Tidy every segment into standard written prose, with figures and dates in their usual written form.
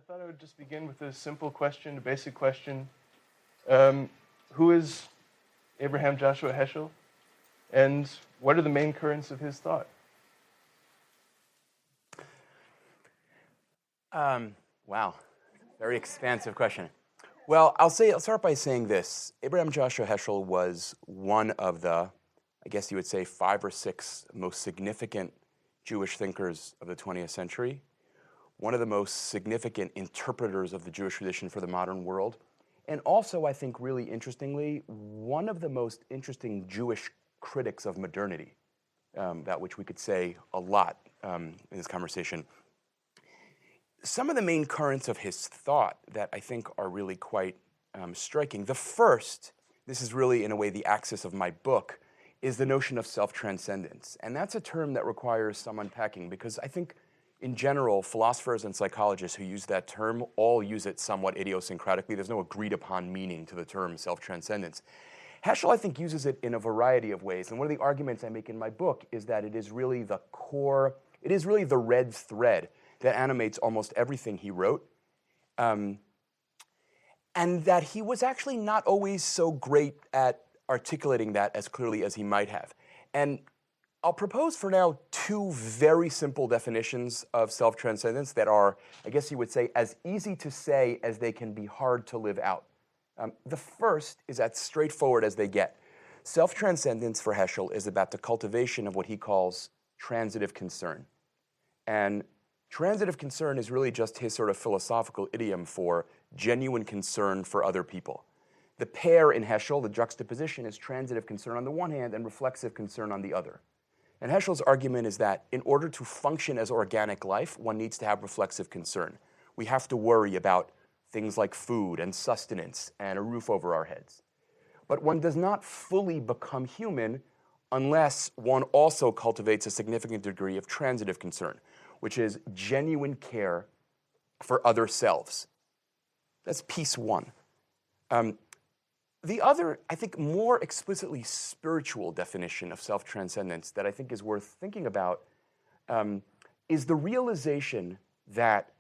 thought I would just begin with a simple question, a basic question. Who is Abraham Joshua Heschel, and what are the main currents of his thought? Wow, very expansive question. Well, I'll start by saying this. Abraham Joshua Heschel was one of the, I guess you would say, 5 or 6 most significant Jewish thinkers of the 20th century, one of the most significant interpreters of the Jewish tradition for the modern world, and also, I think, really interestingly, one of the most interesting Jewish critics of modernity, about which we could say a lot in this conversation. Some of the main currents of his thought that I think are really quite striking. The first, this is really in a way the axis of my book, is the notion of self-transcendence. And that's a term that requires some unpacking because I think in general, philosophers and psychologists who use that term all use it somewhat idiosyncratically. There's no agreed upon meaning to the term self-transcendence. Heschel, I think, uses it in a variety of ways. And one of the arguments I make in my book is that it is really the core, it is really the red thread that animates almost everything he wrote. And that he was actually not always so great at articulating that as clearly as he might have. And I'll propose for now 2 very simple definitions of self-transcendence that are, I guess you would say, as easy to say as they can be hard to live out. The first is as straightforward as they get. Self-transcendence for Heschel is about the cultivation of what he calls transitive concern. And transitive concern is really just his sort of philosophical idiom for genuine concern for other people. The pair in Heschel, the juxtaposition, is transitive concern on the one hand and reflexive concern on the other. And Heschel's argument is that in order to function as organic life, one needs to have reflexive concern. We have to worry about things like food and sustenance and a roof over our heads. But one does not fully become human unless one also cultivates a significant degree of transitive concern, which is genuine care for other selves. That's piece 1. The other, I think, more explicitly spiritual definition of self-transcendence that I think is worth thinking about is the realization that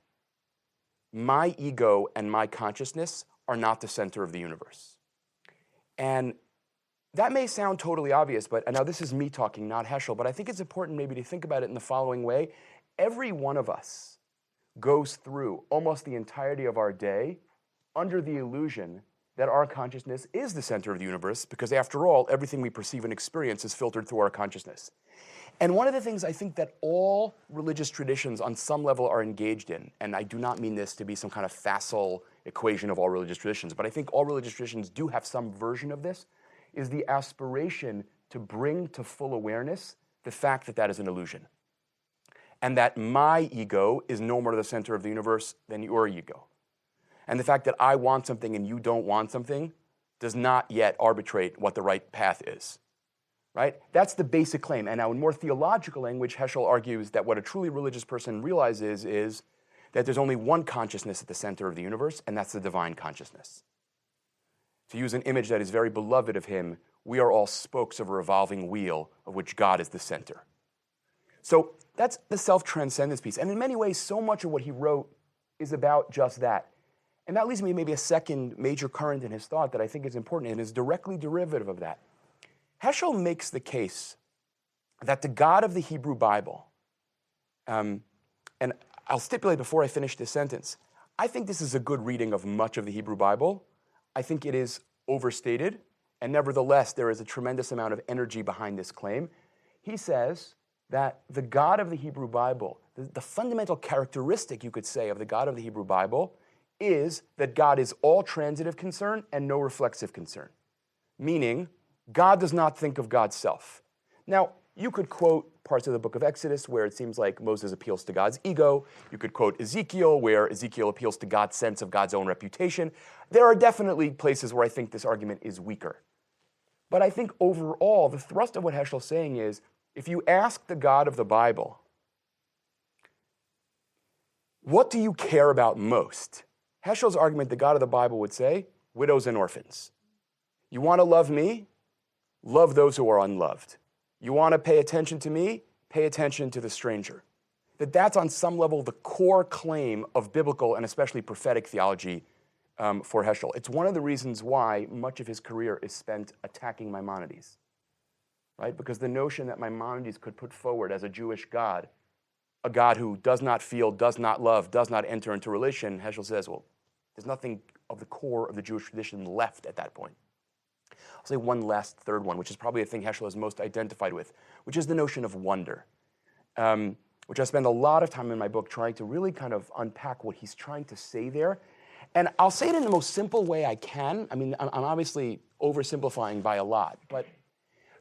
my ego and my consciousness are not the center of the universe. And that may sound totally obvious, but now this is me talking, not Heschel, but I think it's important maybe to think about it in the following way. Every one of us goes through almost the entirety of our day under the illusion that our consciousness is the center of the universe, because after all, everything we perceive and experience is filtered through our consciousness. And one of the things I think that all religious traditions on some level are engaged in, and I do not mean this to be some kind of facile equation of all religious traditions, but I think all religious traditions do have some version of this, is the aspiration to bring to full awareness the fact that that is an illusion. And that my ego is no more the center of the universe than your ego. And the fact that I want something and you don't want something does not yet arbitrate what the right path is, right? That's the basic claim. And now in more theological language, Heschel argues that what a truly religious person realizes is that there's only one consciousness at the center of the universe, and that's the divine consciousness. To use an image that is very beloved of him, we are all spokes of a revolving wheel of which God is the center. So that's the self-transcendence piece. And in many ways, so much of what he wrote is about just that. And that leads me to maybe a second major current in his thought that I think is important and is directly derivative of that. Heschel makes the case that the God of the Hebrew Bible, and I'll stipulate before I finish this sentence, I think this is a good reading of much of the Hebrew Bible. I think it is overstated, and nevertheless, there is a tremendous amount of energy behind this claim. He says that the God of the Hebrew Bible, the fundamental characteristic, you could say, of the God of the Hebrew Bible is that God is all transitive concern and no reflexive concern. Meaning, God does not think of God's self. Now, you could quote parts of the book of Exodus where it seems like Moses appeals to God's ego. You could quote Ezekiel where Ezekiel appeals to God's sense of God's own reputation. There are definitely places where I think this argument is weaker. But I think overall, the thrust of what Heschel's saying is, if you ask the God of the Bible, what do you care about most? Heschel's argument, the God of the Bible would say, widows and orphans. You want to love me? Love those who are unloved. You want to pay attention to me? Pay attention to the stranger. that's on some level the core claim of biblical and especially prophetic theology for Heschel. It's one of the reasons why much of his career is spent attacking Maimonides, right? Because the notion that Maimonides could put forward as a Jewish God, a God who does not feel, does not love, does not enter into relation, Heschel says, well, there's nothing of the core of the Jewish tradition left at that point. I'll say one last third one, which is probably the thing Heschel is most identified with, which is the notion of wonder, which I spend a lot of time in my book trying to really kind of unpack what he's trying to say there. And I'll say it in the most simple way I can. I mean, I'm obviously oversimplifying by a lot, but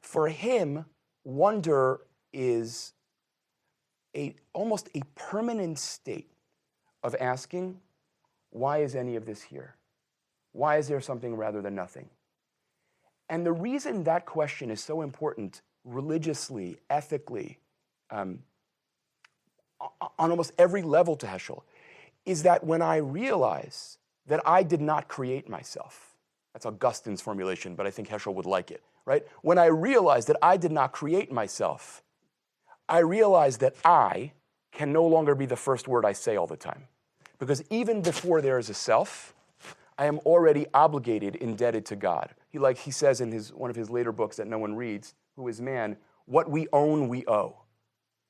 for him, wonder is almost a permanent state of asking, why is any of this here? Why is there something rather than nothing? And the reason that question is so important religiously, ethically, on almost every level to Heschel, is that when I realize that I did not create myself, that's Augustine's formulation, but I think Heschel would like it, right? When I realize that I did not create myself, I realize that I can no longer be the first word I say all the time. Because even before there is a self, I am already obligated, indebted to God. He says in one of his later books that no one reads, Who is Man, what we own, we owe.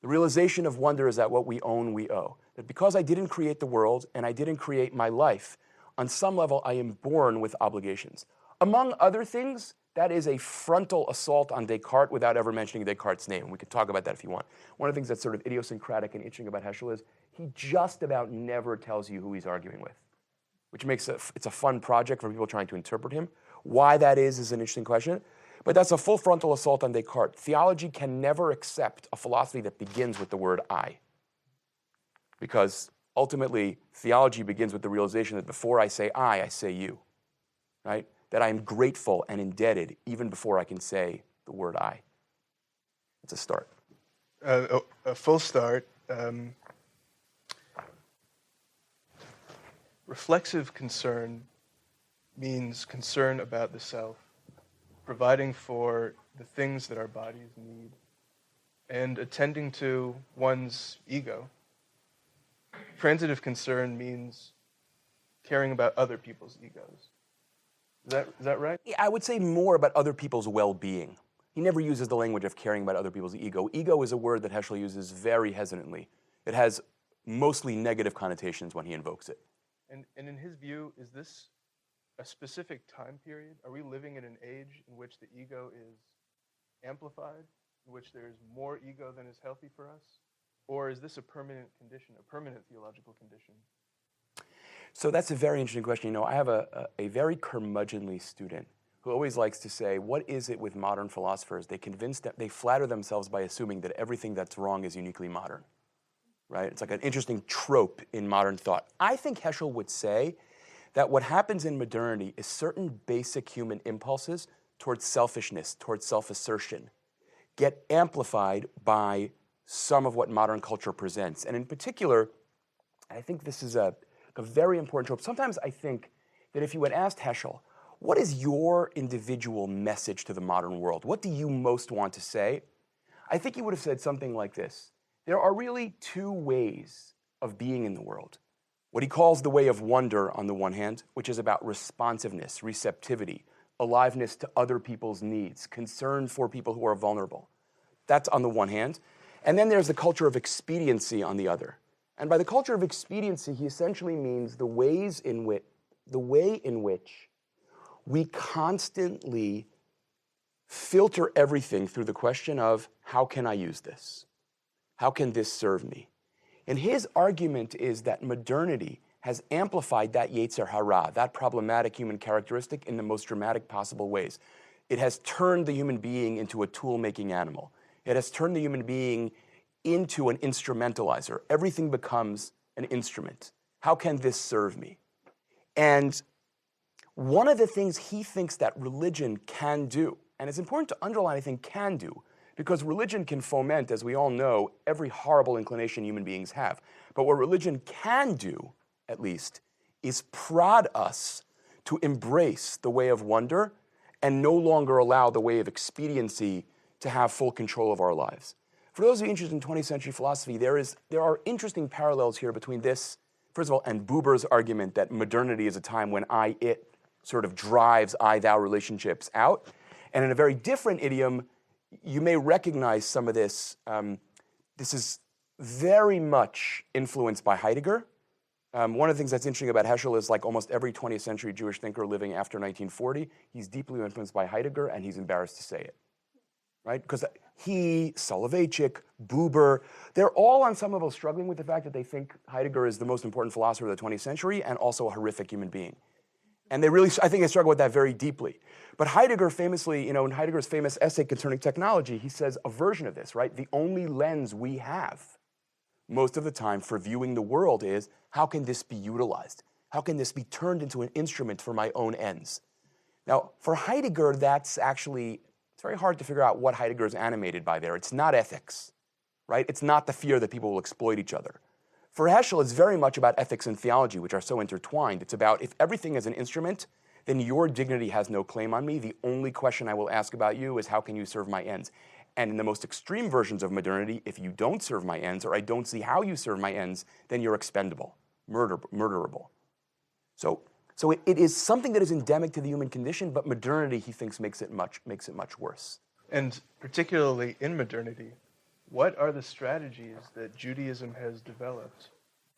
The realization of wonder is that what we own, we owe. That because I didn't create the world and I didn't create my life, on some level I am born with obligations. Among other things, that is a frontal assault on Descartes without ever mentioning Descartes' name. We could talk about that if you want. One of the things that's sort of idiosyncratic and interesting about Heschel is he just about never tells you who he's arguing with, which makes it's a fun project for people trying to interpret him. Why that is an interesting question. But that's a full frontal assault on Descartes. Theology can never accept a philosophy that begins with the word I. Because ultimately, theology begins with the realization that before I say you, right? That I am grateful and indebted even before I can say the word I. It's a start. A full start. Reflexive concern means concern about the self, providing for the things that our bodies need, and attending to one's ego. Transitive concern means caring about other people's egos. Is that right? Yeah, I would say more about other people's well-being. He never uses the language of caring about other people's ego. Ego is a word that Heschel uses very hesitantly. It has mostly negative connotations when he invokes it. And in his view, is this a specific time period? Are we living in an age in which the ego is amplified, in which there's more ego than is healthy for us? Or is this a permanent condition, a permanent theological condition? So that's a very interesting question. You know, I have a very curmudgeonly student who always likes to say, what is it with modern philosophers? They flatter themselves by assuming that everything that's wrong is uniquely modern, right? It's like an interesting trope in modern thought. I think Heschel would say that what happens in modernity is certain basic human impulses towards selfishness, towards self-assertion, get amplified by some of what modern culture presents. And in particular, I think this is a very important trope. Sometimes I think that if you had asked Heschel, what is your individual message to the modern world? What do you most want to say? I think he would have said something like this. There are really two ways of being in the world. What he calls the way of wonder on the one hand, which is about responsiveness, receptivity, aliveness to other people's needs, concern for people who are vulnerable. That's on the one hand. And then there's the culture of expediency on the other. And by the culture of expediency, he essentially means the way in which we constantly filter everything through the question of, how can I use this? How can this serve me? And his argument is that modernity has amplified that Yetzer Hara, that problematic human characteristic, in the most dramatic possible ways. It has turned the human being into a tool-making animal. It has turned the human being into an instrumentalizer. Everything becomes an instrument. How can this serve me? And one of the things he thinks that religion can do, and it's important to underline, I think, can do, because religion can foment, as we all know, every horrible inclination human beings have. But what religion can do, at least, is prod us to embrace the way of wonder and no longer allow the way of expediency to have full control of our lives. For those of you interested in 20th century philosophy, there are interesting parallels here between this, first of all, and Buber's argument that modernity is a time when I-it sort of drives I-thou relationships out. And in a very different idiom, you may recognize some of this. This is very much influenced by Heidegger. One of the things that's interesting about Heschel is like almost every 20th century Jewish thinker living after 1940, he's deeply influenced by Heidegger, and he's embarrassed to say it, right? Because he, Soloveitchik, Buber, they're all on some level struggling with the fact that they think Heidegger is the most important philosopher of the 20th century and also a horrific human being. And they really, I think they struggle with that very deeply. But Heidegger famously, in Heidegger's famous essay concerning technology, he says a version of this, right? The only lens we have most of the time for viewing the world is, how can this be utilized? How can this be turned into an instrument for my own ends? Now, for Heidegger, that's actually, it's very hard to figure out what Heidegger is animated by there. It's not ethics, right? It's not the fear that people will exploit each other. For Heschel, it's very much about ethics and theology, which are so intertwined. It's about, if everything is an instrument, then your dignity has no claim on me. The only question I will ask about you is, how can you serve my ends? And in the most extreme versions of modernity, if you don't serve my ends, or I don't see how you serve my ends, then you're expendable, murderable. So it is something that is endemic to the human condition, but modernity, he thinks, makes it much worse. And particularly in modernity, what are the strategies that Judaism has developed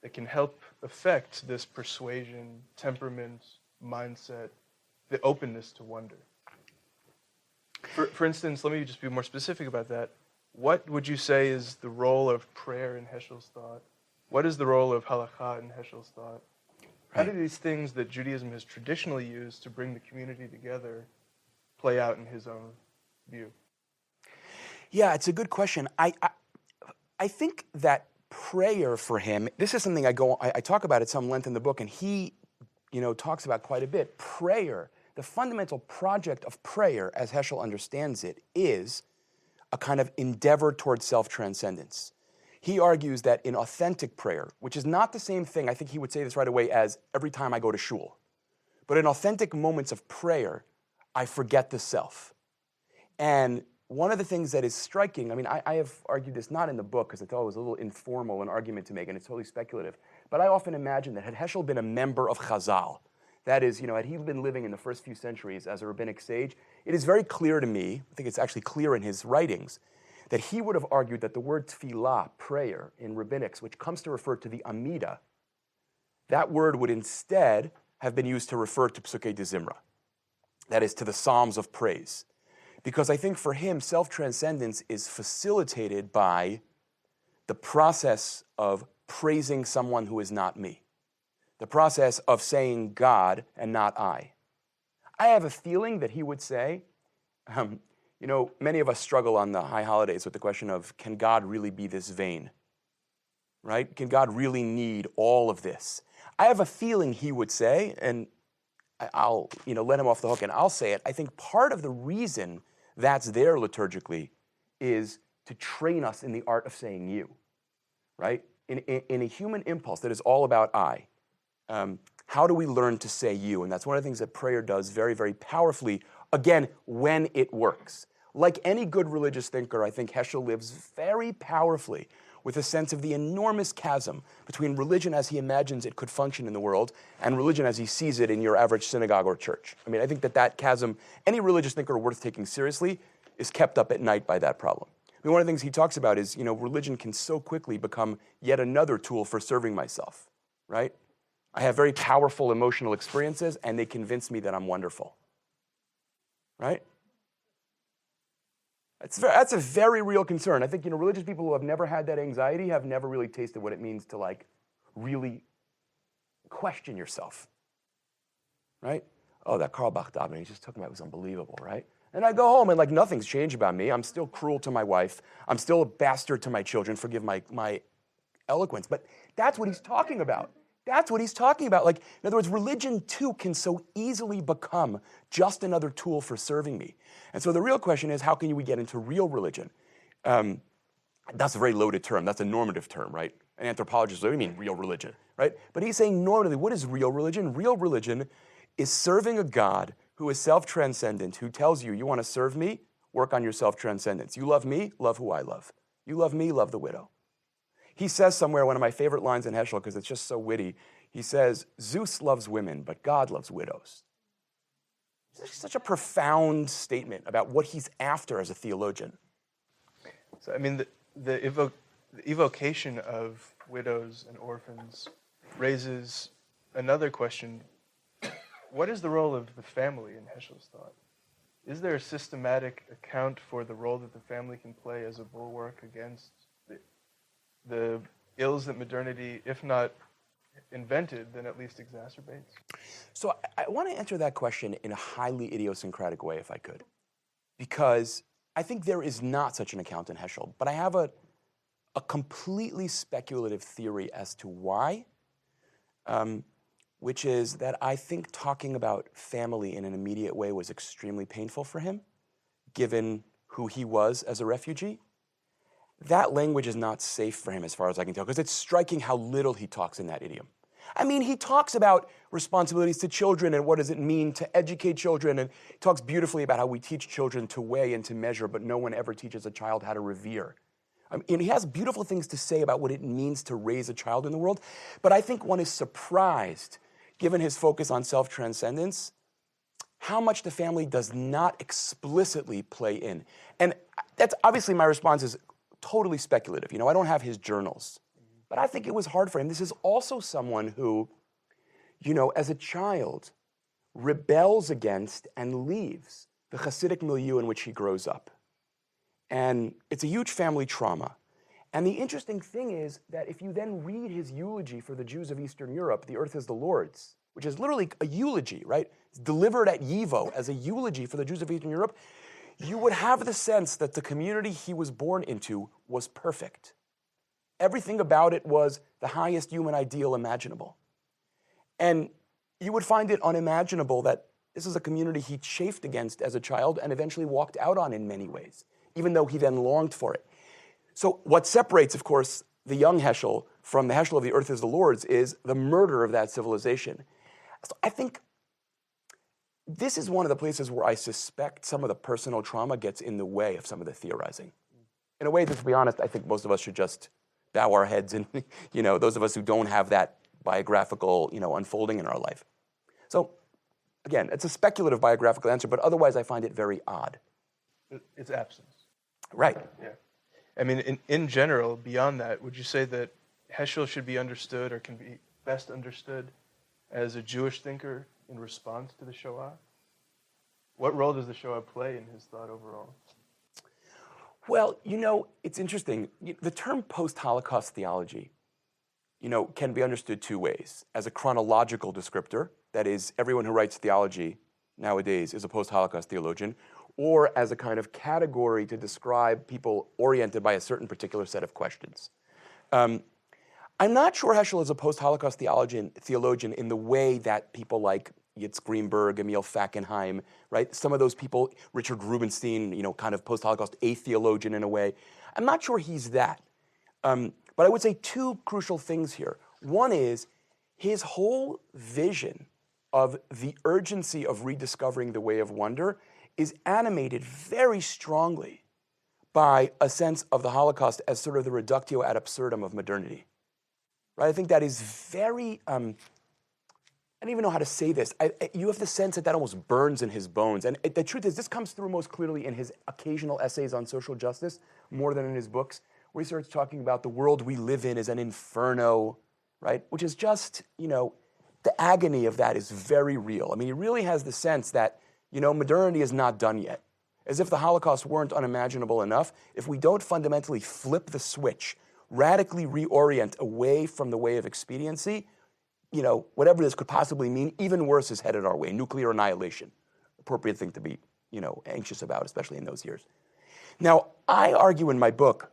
that can help affect this persuasion, temperament, mindset, the openness to wonder? For instance, let me just be more specific about that. What would you say is the role of prayer in Heschel's thought? What is the role of Halacha in Heschel's thought? How do these things that Judaism has traditionally used to bring the community together play out in his own view? Yeah, it's a good question. I think that prayer for him, this is something I talk about at some length in the book, and he talks about quite a bit. Prayer, the fundamental project of prayer, as Heschel understands it, is a kind of endeavor towards self-transcendence. He argues that in authentic prayer, which is not the same thing, I think he would say this right away, as every time I go to shul, but in authentic moments of prayer, I forget the self. And one of the things that is striking, I have argued this not in the book because I thought it was a little informal an argument to make, and it's totally speculative, but I often imagine that had Heschel been a member of Chazal, that is, had he been living in the first few centuries as a rabbinic sage, it is very clear to me, I think it's actually clear in his writings, that he would have argued that the word tefillah, prayer, in rabbinics, which comes to refer to the Amida, that word would instead have been used to refer to Psukei de Zimra, that is, to the Psalms of praise. Because I think for him, self-transcendence is facilitated by the process of praising someone who is not me, the process of saying God and not I. I have a feeling that he would say, many of us struggle on the high holidays with the question of, can God really be this vain? Right? Can God really need all of this? I have a feeling he would say, and I'll let him off the hook and I'll say it, I think part of the reason that's there liturgically is to train us in the art of saying you, right? In a human impulse that is all about I, how do we learn to say you? And that's one of the things that prayer does very, very powerfully, again, when it works. Like any good religious thinker, I think Heschel lives very powerfully with a sense of the enormous chasm between religion as he imagines it could function in the world and religion as he sees it in your average synagogue or church. I think that chasm, any religious thinker worth taking seriously is kept up at night by that problem. One of the things he talks about is, religion can so quickly become yet another tool for serving myself, right? I have very powerful emotional experiences and they convince me that I'm wonderful, right? That's a very real concern. I think religious people who have never had that anxiety have never really tasted what it means to really question yourself, right? Oh, that Karl Bach davening he just took me, it was unbelievable, right? And I go home and nothing's changed about me. I'm still cruel to my wife. I'm still a bastard to my children. Forgive my eloquence, but that's what he's talking about. That's what he's talking about. In other words, religion too can so easily become just another tool for serving me. And so the real question is, how can we get into real religion? That's a very loaded term. That's a normative term, right? An anthropologist, what do you mean real religion, right? But he's saying normatively, what is real religion? Real religion is serving a God who is self-transcendent, who tells you, you want to serve me? Work on your self-transcendence. You love me? Love who I love. You love me, love the widow. He says somewhere, one of my favorite lines in Heschel, because it's just so witty, he says, Zeus loves women, but God loves widows. It's such a profound statement about what he's after as a theologian. So, I mean, the evocation of widows and orphans raises another question. What is the role of the family in Heschel's thought? Is there a systematic account for the role that the family can play as a bulwark against the ills that modernity, if not invented, then at least exacerbates? So I want to answer that question in a highly idiosyncratic way, if I could, because I think there is not such an account in Heschel, but I have a completely speculative theory as to why, which is that I think talking about family in an immediate way was extremely painful for him, given who he was as a refugee. That language is not safe for him as far as I can tell, because it's striking how little he talks in that idiom. I mean, he talks about responsibilities to children and what does it mean to educate children, and he talks beautifully about how we teach children to weigh and to measure, but no one ever teaches a child how to revere. And he has beautiful things to say about what it means to raise a child in the world, but I think one is surprised, given his focus on self-transcendence, how much the family does not explicitly play in. And that's obviously my response is totally speculative. I don't have his journals, but I think it was hard for him. This is also someone who, as a child, rebels against and leaves the Hasidic milieu in which he grows up. And it's a huge family trauma. And the interesting thing is that if you then read his eulogy for the Jews of Eastern Europe, The Earth is the Lord's, which is literally a eulogy, right? It's delivered at Yivo as a eulogy for the Jews of Eastern Europe, you would have the sense that the community he was born into was perfect. Everything about it was the highest human ideal imaginable. And you would find it unimaginable that this is a community he chafed against as a child and eventually walked out on in many ways, even though he then longed for it. So what separates, of course, the young Heschel from the Heschel of The Earth is the Lord's is the murder of that civilization. So I think this is one of the places where I suspect some of the personal trauma gets in the way of some of the theorizing. In a way that, to be honest, I think most of us should just bow our heads and, those of us who don't have that biographical, unfolding in our life. So, again, it's a speculative biographical answer, but otherwise I find it very odd. Its absence. Right. Yeah. I mean, in general, beyond that, would you say that Heschel should be understood or can be best understood as a Jewish thinker in response to the Shoah? What role does the Shoah play in his thought overall? Well, it's interesting. The term post-Holocaust theology, can be understood two ways. As a chronological descriptor, that is, everyone who writes theology nowadays is a post-Holocaust theologian, or as a kind of category to describe people oriented by a certain particular set of questions. I'm not sure Heschel is a post-Holocaust theologian in the way that people like Yitz Greenberg, Emil Fackenheim, right? Some of those people, Richard Rubinstein, kind of post-Holocaust theologian in a way. I'm not sure he's that. But I would say two crucial things here. One is his whole vision of the urgency of rediscovering the way of wonder is animated very strongly by a sense of the Holocaust as sort of the reductio ad absurdum of modernity. Right? I think that is very, I don't even know how to say this. You have the sense that almost burns in his bones. And the truth is, this comes through most clearly in his occasional essays on social justice, more than in his books, where he starts talking about the world we live in is an inferno, right? Which is just, the agony of that is very real. I mean, he really has the sense that, modernity is not done yet. As if the Holocaust weren't unimaginable enough, if we don't fundamentally flip the switch, radically reorient away from the way of expediency, whatever this could possibly mean, even worse is headed our way. Nuclear annihilation, appropriate thing to be, anxious about, especially in those years. Now, I argue in my book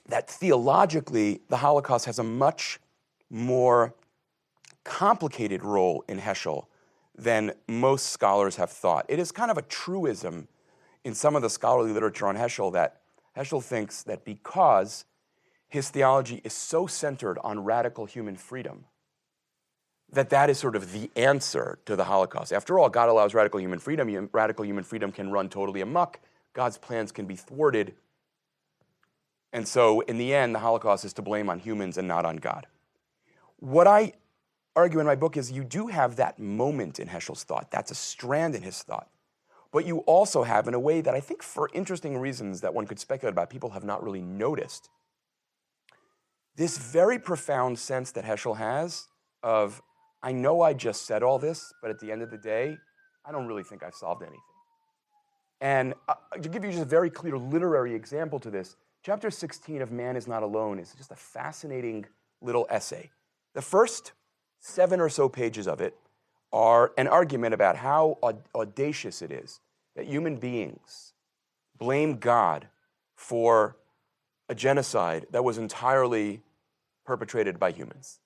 that theologically, the Holocaust has a much more complicated role in Heschel than most scholars have thought. It is kind of a truism in some of the scholarly literature on Heschel that Heschel thinks that because his theology is so centered on radical human freedom, that is sort of the answer to the Holocaust. After all, God allows radical human freedom. Radical human freedom can run totally amok. God's plans can be thwarted. And so in the end, the Holocaust is to blame on humans and not on God. What I argue in my book is you do have that moment in Heschel's thought. That's a strand in his thought. But you also have, in a way that I think for interesting reasons that one could speculate about, people have not really noticed, this very profound sense that Heschel has of, I know I just said all this, but at the end of the day, I don't really think I've solved anything. And to give you just a very clear literary example to this, chapter 16 of Man is Not Alone is just a fascinating little essay. The first 7 or so pages of it are an argument about how audacious it is that human beings blame God for a genocide that was entirely perpetrated by humans,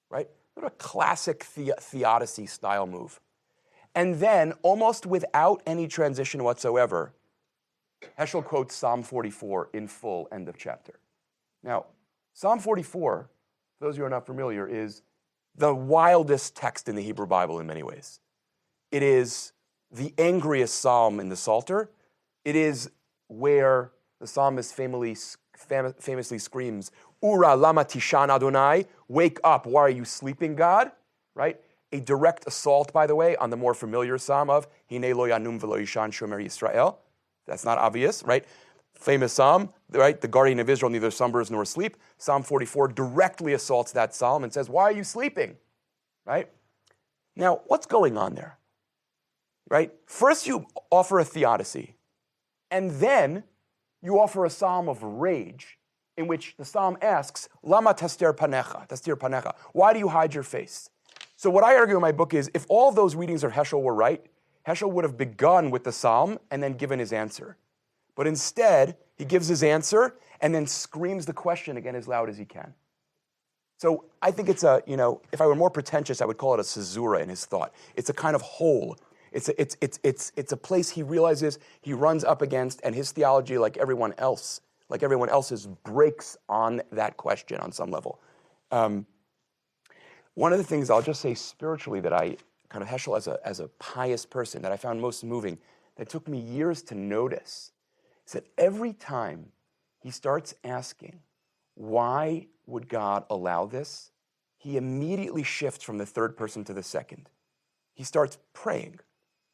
right? What a classic theodicy style move. And then, almost without any transition whatsoever, Heschel quotes Psalm 44 in full, end of chapter. Now, Psalm 44, for those of you who are not familiar, is the wildest text in the Hebrew Bible in many ways. It is the angriest psalm in the Psalter. It is where the psalmist famously screams, Ura lama tishan Adonai, wake up, why are you sleeping, God? Right? A direct assault, by the way, on the more familiar psalm of Hine lo yanum v'lo yishan shomer Yisrael. That's not obvious, right? Famous psalm, right? The guardian of Israel neither slumbers nor sleep. Psalm 44 directly assaults that psalm and says, why are you sleeping? Right? Now, what's going on there? Right? First you offer a theodicy, and then you offer a psalm of rage in which the psalm asks, Lama tastir panecha? Why do you hide your face? So what I argue in my book is, if all of those readings of Heschel were right, Heschel would have begun with the psalm and then given his answer. But instead, he gives his answer and then screams the question again as loud as he can. So I think it's if I were more pretentious, I would call it a caesura in his thought. It's a kind of hole. It's a place he realizes he runs up against, and his theology, like everyone else's, breaks on that question on some level. One of the things I'll just say spiritually that I kind of Heschel as a pious person that I found most moving, that took me years to notice, is that every time he starts asking, why would God allow this? He immediately shifts from the third person to the second. He starts praying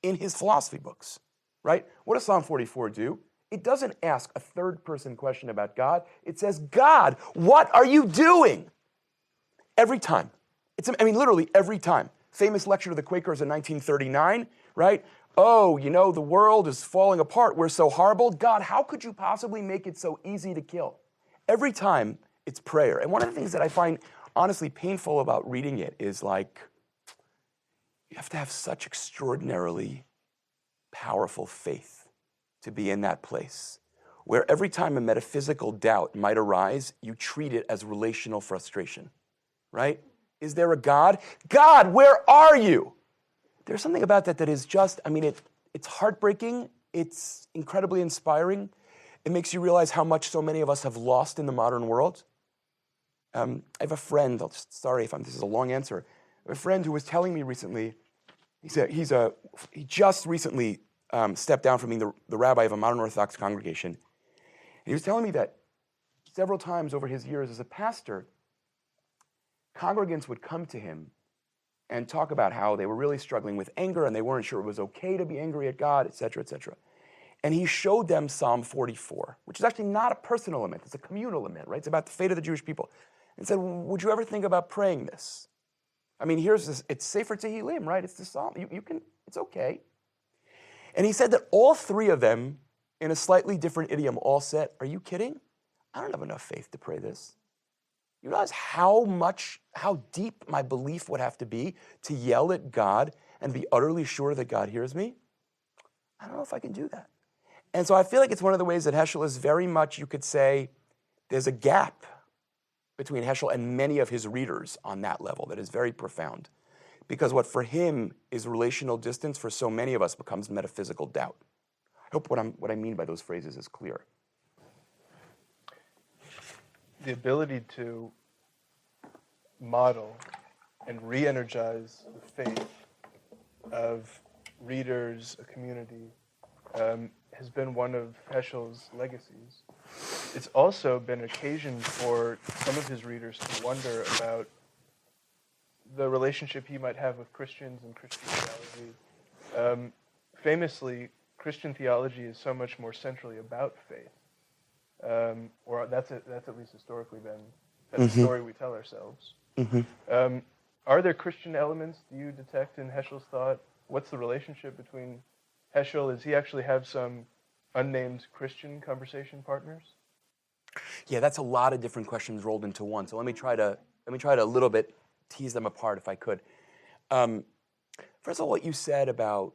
in his philosophy books, right? What does Psalm 44 do? It doesn't ask a third person question about God. It says, God, what are you doing? Every time. Literally every time. Famous lecture to the Quakers in 1939, right? Oh, the world is falling apart. We're so horrible. God, how could you possibly make it so easy to kill? Every time it's prayer. And one of the things that I find honestly painful about reading it is you have to have such extraordinarily powerful faith to be in that place where every time a metaphysical doubt might arise, you treat it as relational frustration, right? Is there a God? God, where are you? There's something about that is just, it's heartbreaking. It's incredibly inspiring. It makes you realize how much so many of us have lost in the modern world. I have a friend, this is a long answer. I have a friend who was telling me recently, he just recently stepped down from being the rabbi of a modern Orthodox congregation. And he was telling me that several times over his years as a pastor, congregants would come to him and talk about how they were really struggling with anger and they weren't sure it was okay to be angry at God, et cetera, et cetera. And he showed them Psalm 44, which is actually not a personal lament, it's a communal lament, right? It's about the fate of the Jewish people. And said, would you ever think about praying this? Here's this, it's Sefer Tehillim, right? It's the Psalm, it's okay. And he said that all three of them, in a slightly different idiom, all said, are you kidding? I don't have enough faith to pray this. You realize how deep my belief would have to be to yell at God and be utterly sure that God hears me? I don't know if I can do that. And so I feel like it's one of the ways that Heschel is very much, you could say, there's a gap between Heschel and many of his readers on that level that is very profound. Because what for him is relational distance, for so many of us becomes metaphysical doubt. I hope what I mean by those phrases is clear. The ability to model and re-energize the faith of readers, a community, has been one of Heschel's legacies. it's also been occasion for some of his readers to wonder about the relationship he might have with Christians and Christian theology. Famously, Christian theology is so much more centrally about faith, or that's at least historically been that's the story we tell ourselves. Are there Christian elements do you detect in Heschel's thought? What's the relationship between Heschel? Does he actually have some unnamed Christian conversation partners? Yeah, that's a lot of different questions rolled into one. So let me try to a little bit tease them apart if I could. First of all, what you said about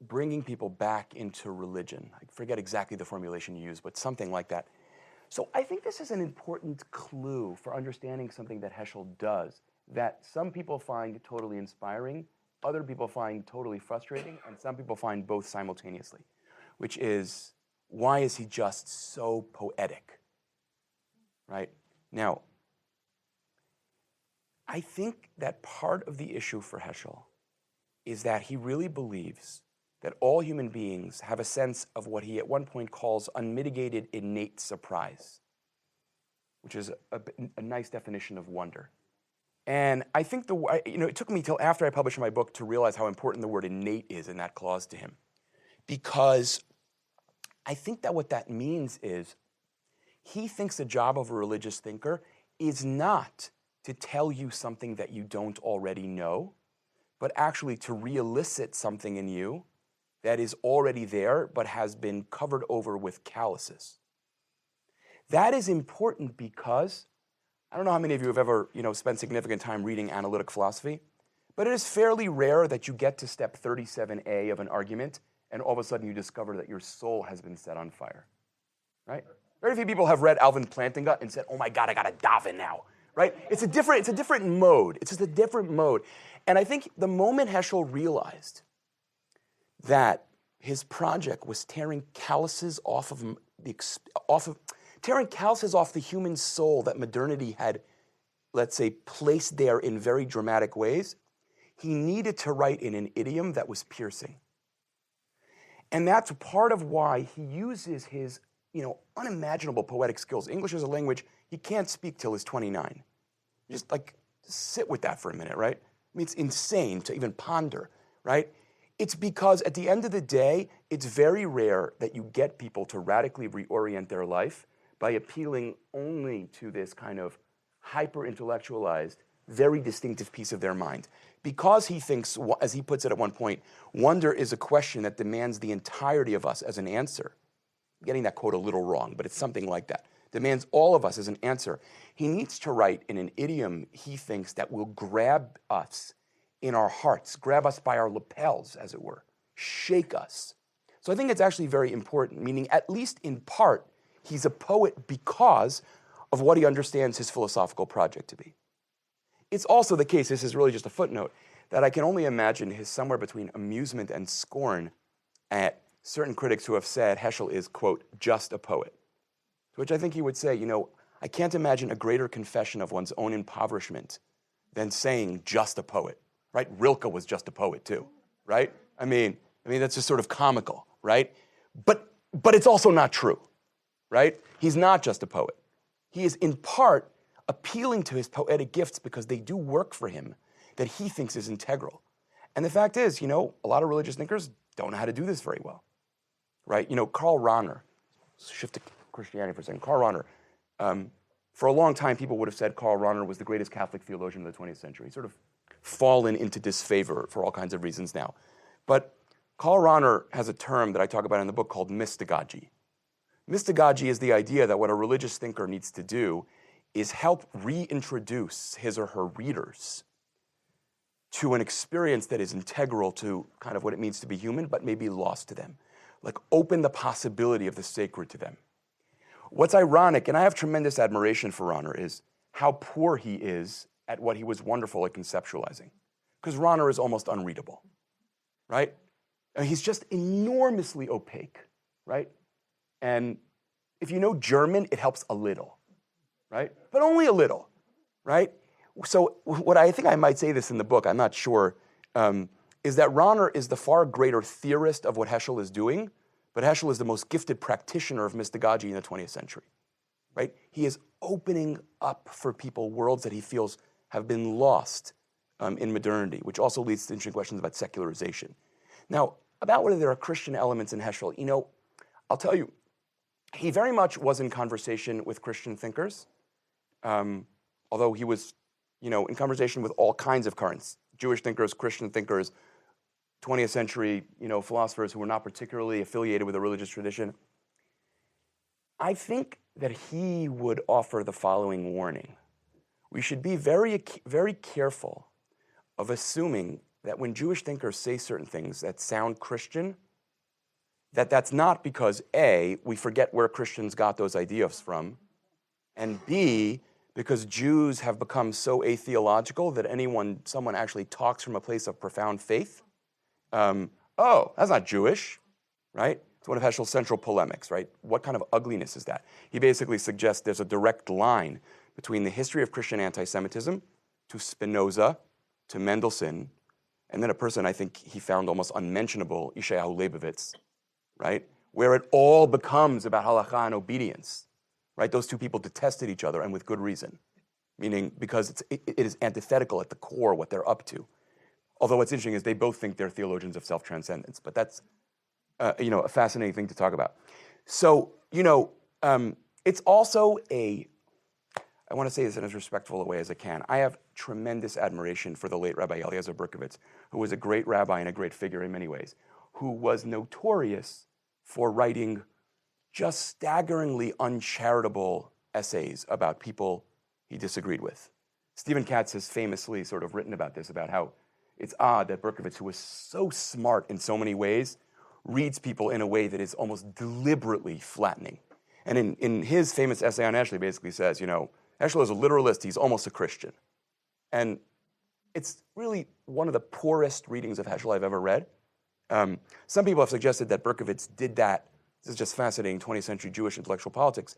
bringing people back into religion. I forget exactly the formulation you used, but something like that. So I think this is an important clue for understanding something that Heschel does that some people find totally inspiring, other people find totally frustrating, and some people find both simultaneously, which is, why is he just so poetic, right? Now, I think that part of the issue for Heschel is that he really believes that all human beings have a sense of what he at one point calls unmitigated innate surprise, which is a nice definition of wonder. And I think it took me till after I published my book to realize how important the word innate is in that clause to him. Because I think that what that means is he thinks the job of a religious thinker is not to tell you something that you don't already know, but actually to re-elicit something in you that is already there but has been covered over with calluses. That is important because I don't know how many of you have ever spent significant time reading analytic philosophy, but it is fairly rare that you get to step 37A of an argument and all of a sudden you discover that your soul has been set on fire, right? Very few people have read Alvin Plantinga and said, oh my God, I gotta daven now, right? It's a different mode. It's just a different mode. And I think the moment Heschel realized that his project was tearing calluses off the human soul that modernity had, let's say, placed there in very dramatic ways, he needed to write in an idiom that was piercing. And that's part of why he uses his unimaginable poetic skills. English is a language he can't speak till he's 29. Just sit with that for a minute, right? I mean, it's insane to even ponder, right? It's because at the end of the day, it's very rare that you get people to radically reorient their life by appealing only to this kind of hyper-intellectualized, very distinctive piece of their mind. Because he thinks, as he puts it at one point, wonder is a question that demands the entirety of us as an answer. I'm getting that quote a little wrong, but it's something like that. Demands all of us as an answer. He needs to write in an idiom, he thinks, that will grab us in our hearts, grab us by our lapels, as it were, shake us. So I think it's actually very important, meaning at least in part, he's a poet because of what he understands his philosophical project to be. It's also the case, this is really just a footnote, that I can only imagine his somewhere between amusement and scorn at certain critics who have said Heschel is, quote, just a poet. To which I think he would say, I can't imagine a greater confession of one's own impoverishment than saying just a poet, right? Rilke was just a poet too, right? I mean that's just sort of comical, right? But it's also not true, right? He's not just a poet. He is in part appealing to his poetic gifts because they do work for him that he thinks is integral. And the fact is, a lot of religious thinkers don't know how to do this very well, right? Karl Rahner, shift to Christianity for a second. Karl Rahner, for a long time, people would have said Karl Rahner was the greatest Catholic theologian of the 20th century. He's sort of fallen into disfavor for all kinds of reasons now. But Karl Rahner has a term that I talk about in the book called mystagogy. Mystagogy is the idea that what a religious thinker needs to do is help reintroduce his or her readers to an experience that is integral to kind of what it means to be human, but maybe lost to them. Like open the possibility of the sacred to them. What's ironic, and I have tremendous admiration for Rahner, is how poor he is at what he was wonderful at conceptualizing. Because Rahner is almost unreadable, right? And he's just enormously opaque, right? And if you know German, it helps a little, right? But only a little, right? So what I think I might say this in the book, I'm not sure, is that Rahner is the far greater theorist of what Heschel is doing, but Heschel is the most gifted practitioner of mystagogy in the 20th century, right? He is opening up for people worlds that he feels have been lost in modernity, which also leads to interesting questions about secularization. Now, about whether there are Christian elements in Heschel, you know, I'll tell you, he very much was in conversation with Christian thinkers, although he was, you know, in conversation with all kinds of currents, Jewish thinkers, Christian thinkers, 20th century, you know, philosophers who were not particularly affiliated with a religious tradition. I think that he would offer the following warning. We should be very, very careful of assuming that when Jewish thinkers say certain things that sound Christian, that's not because A, we forget where Christians got those ideas from, and B, because Jews have become so atheological that someone actually talks from a place of profound faith. Oh, that's not Jewish, right? It's one of Heschel's central polemics, right? What kind of ugliness is that? He basically suggests there's a direct line between the history of Christian anti-Semitism to Spinoza, to Mendelssohn, and then a person I think he found almost unmentionable, Yeshayahu Leibovitz, right? Where it all becomes about halacha and obedience, right? Those two people detested each other, and with good reason, meaning because it is antithetical at the core what they're up to. Although what's interesting is they both think they're theologians of self-transcendence, but that's you know, a fascinating thing to talk about. So, you know, it's also I want to say this in as respectful a way as I can. I have tremendous admiration for the late Rabbi Eliezer Berkovitz, who was a great rabbi and a great figure in many ways, who was notorious for writing just staggeringly uncharitable essays about people he disagreed with. Stephen Katz has famously sort of written about this, about how it's odd that Berkovitz, who was so smart in so many ways, reads people in a way that is almost deliberately flattening. And in his famous essay on Heschel, he basically says, you know, Heschel is a literalist, he's almost a Christian. And it's really one of the poorest readings of Heschel I've ever read. Some people have suggested that Berkovitz did that, this is just fascinating 20th century Jewish intellectual politics,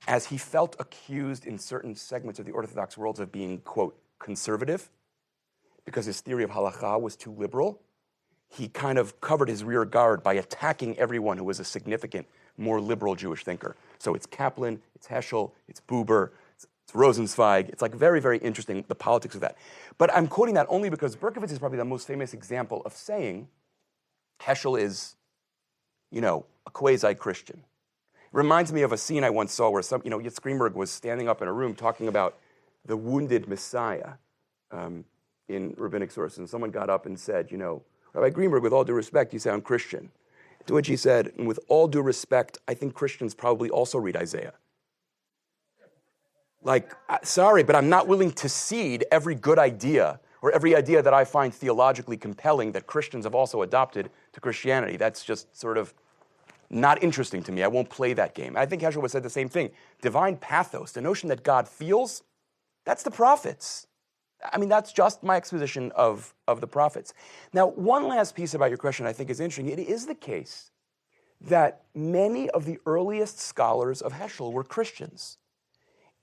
as he felt accused in certain segments of the Orthodox world of being, quote, conservative, because his theory of halacha was too liberal. He kind of covered his rear guard by attacking everyone who was a significant, more liberal Jewish thinker. So it's Kaplan, it's Heschel, it's Buber, it's Rosenzweig. It's like very, very interesting, the politics of that. But I'm quoting that only because Berkovitz is probably the most famous example of saying Heschel is, you know, a quasi-Christian. It reminds me of a scene I once saw where Yitzhak Greenberg was standing up in a room talking about the wounded Messiah in rabbinic sources. And someone got up and said, you know, Rabbi Greenberg, with all due respect, you sound Christian. To which he said, and with all due respect, I think Christians probably also read Isaiah. Like, sorry, but I'm not willing to cede every good idea or every idea that I find theologically compelling that Christians have also adopted to Christianity. That's just sort of not interesting to me. I won't play that game. I think Heschel would say the same thing. Divine pathos, the notion that God feels, that's the prophets. I mean, that's just my exposition of the prophets. Now, one last piece about your question I think is interesting. It is the case that many of the earliest scholars of Heschel were Christians.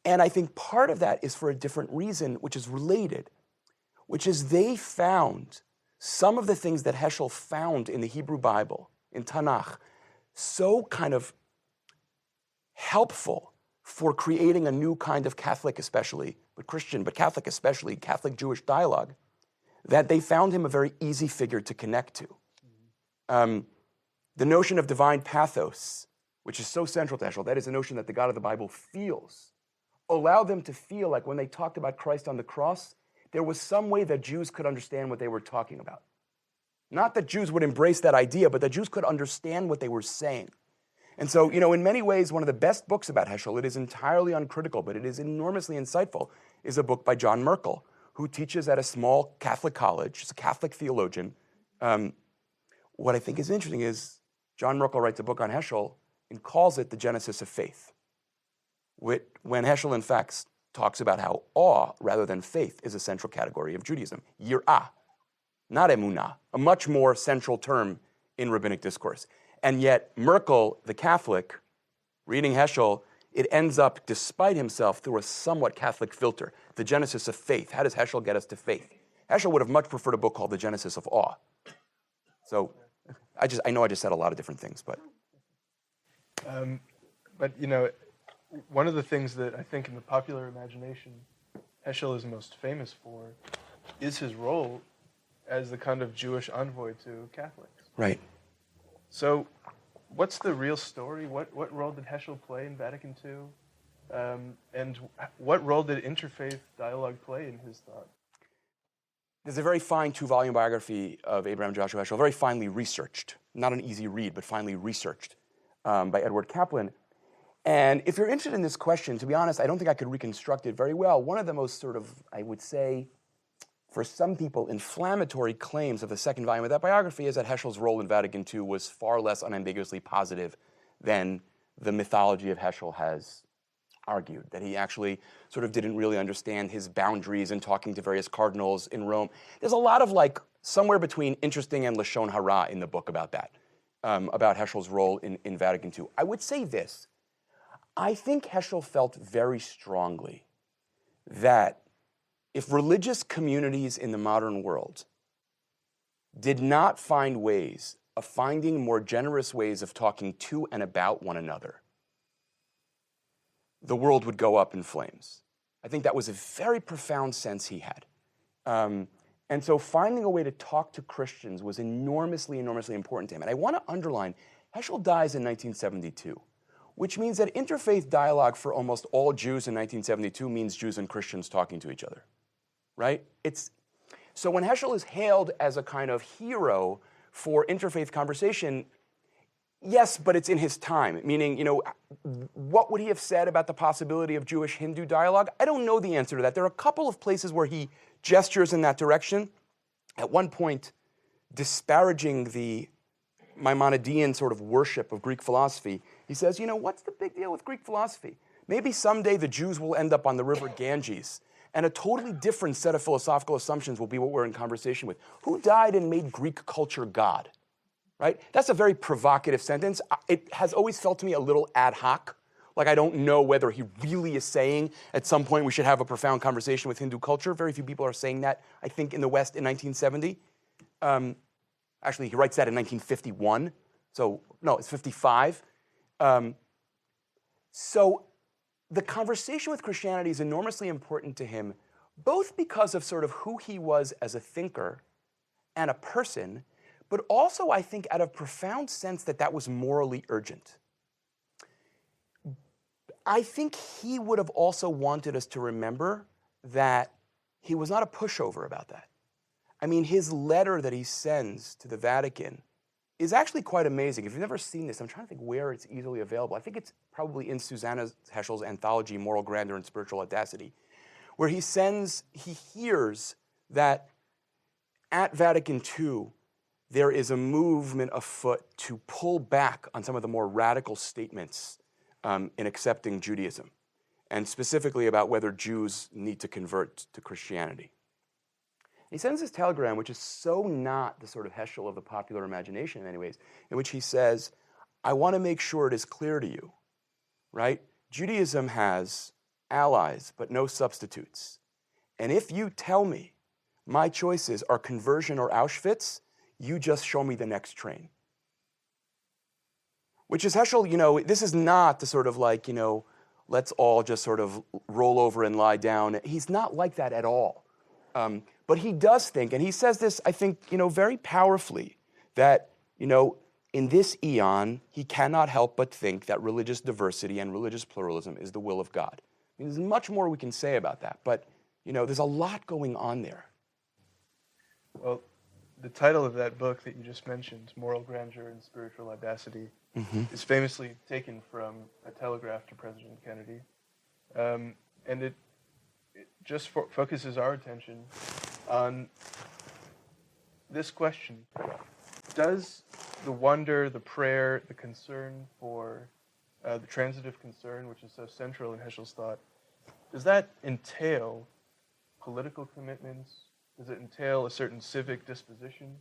And I think part of that is for a different reason, which is related, which is they found some of the things that Heschel found in the Hebrew Bible, in Tanakh, so kind of helpful for creating a new kind of Catholic especially, but Christian, but Catholic especially, Catholic Jewish dialogue, that they found him a very easy figure to connect to. The notion of divine pathos, which is so central to Heschel, that is the notion that the God of the Bible feels, allowed them to feel like when they talked about Christ on the cross, there was some way that Jews could understand what they were talking about. Not that Jews would embrace that idea, but that Jews could understand what they were saying. And so, you know, in many ways, one of the best books about Heschel, it is entirely uncritical, but it is enormously insightful, is a book by John Merkel, who teaches at a small Catholic college. He's a Catholic theologian. What I think is interesting is John Merkel writes a book on Heschel and calls it the Genesis of Faith, when Heschel, in fact, talks about how awe, rather than faith, is a central category of Judaism. Yir'ah, not emunah, a much more central term in rabbinic discourse. And yet Merkel, the Catholic, reading Heschel, it ends up, despite himself, through a somewhat Catholic filter, the Genesis of Faith. How does Heschel get us to faith? Heschel would have much preferred a book called The Genesis of Awe. So I know I just said a lot of different things, but But, one of the things that I think in the popular imagination Heschel is most famous for is his role as the kind of Jewish envoy to Catholics. Right. So what's the real story? What role did Heschel play in Vatican II? And what role did interfaith dialogue play in his thought? There's a very fine 2-volume biography of Abraham Joshua Heschel, very finely researched, not an easy read, but finely researched, by Edward Kaplan. And if you're interested in this question, to be honest, I don't think I could reconstruct it very well. One of the most sort of, I would say, for some people, inflammatory claims of the second volume of that biography is that Heschel's role in Vatican II was far less unambiguously positive than the mythology of Heschel has argued, that he actually sort of didn't really understand his boundaries in talking to various cardinals in Rome. There's a lot of somewhere between interesting and Lashon Hara in the book about that, about Heschel's role in Vatican II. I would say this. I think Heschel felt very strongly that if religious communities in the modern world did not find ways of finding more generous ways of talking to and about one another, the world would go up in flames. I think that was a very profound sense he had. And so finding a way to talk to Christians was enormously, enormously important to him. And I want to underline, Heschel dies in 1972. Which means that interfaith dialogue for almost all Jews in 1972 means Jews and Christians talking to each other, right? So when Heschel is hailed as a kind of hero for interfaith conversation, yes, but it's in his time, meaning, what would he have said about the possibility of Jewish-Hindu dialogue? I don't know the answer to that. There are a couple of places where he gestures in that direction. At one point, disparaging the Maimonidean sort of worship of Greek philosophy, he says, what's the big deal with Greek philosophy? Maybe someday the Jews will end up on the river Ganges, and a totally different set of philosophical assumptions will be what we're in conversation with. Who died and made Greek culture God? Right? That's a very provocative sentence. It has always felt to me a little ad hoc. I don't know whether he really is saying at some point we should have a profound conversation with Hindu culture. Very few people are saying that, I think, in the West in 1970. Actually, he writes that in 1951. So, no, it's 55. So the conversation with Christianity is enormously important to him, both because of sort of who he was as a thinker and a person, but also, I think, out of profound sense that was morally urgent. I think he would have also wanted us to remember that he was not a pushover about that. I mean, his letter that he sends to the Vatican is actually quite amazing. If you've never seen this, I'm trying to think where it's easily available. I think it's probably in Susanna Heschel's anthology, Moral Grandeur and Spiritual Audacity, where he hears that at Vatican II, there is a movement afoot to pull back on some of the more radical statements in accepting Judaism, and specifically about whether Jews need to convert to Christianity. He sends this telegram, which is so not the sort of Heschel of the popular imagination in many ways, in which he says, I want to make sure it is clear to you, right? Judaism has allies, but no substitutes. And if you tell me my choices are conversion or Auschwitz, you just show me the next train. Which is Heschel, this is not the sort of let's all just sort of roll over and lie down. He's not like that at all. But he does think, and he says this, I think, very powerfully, that, in this eon, he cannot help but think that religious diversity and religious pluralism is the will of God. I mean, there's much more we can say about that, but, there's a lot going on there. Well, the title of that book that you just mentioned, Moral Grandeur and Spiritual Audacity, is famously taken from a telegraph to President Kennedy. And it just focuses our attention on this question. Does the wonder, the prayer, the concern for the transitive concern, which is so central in Heschel's thought, does that entail political commitments? Does it entail a certain civic disposition?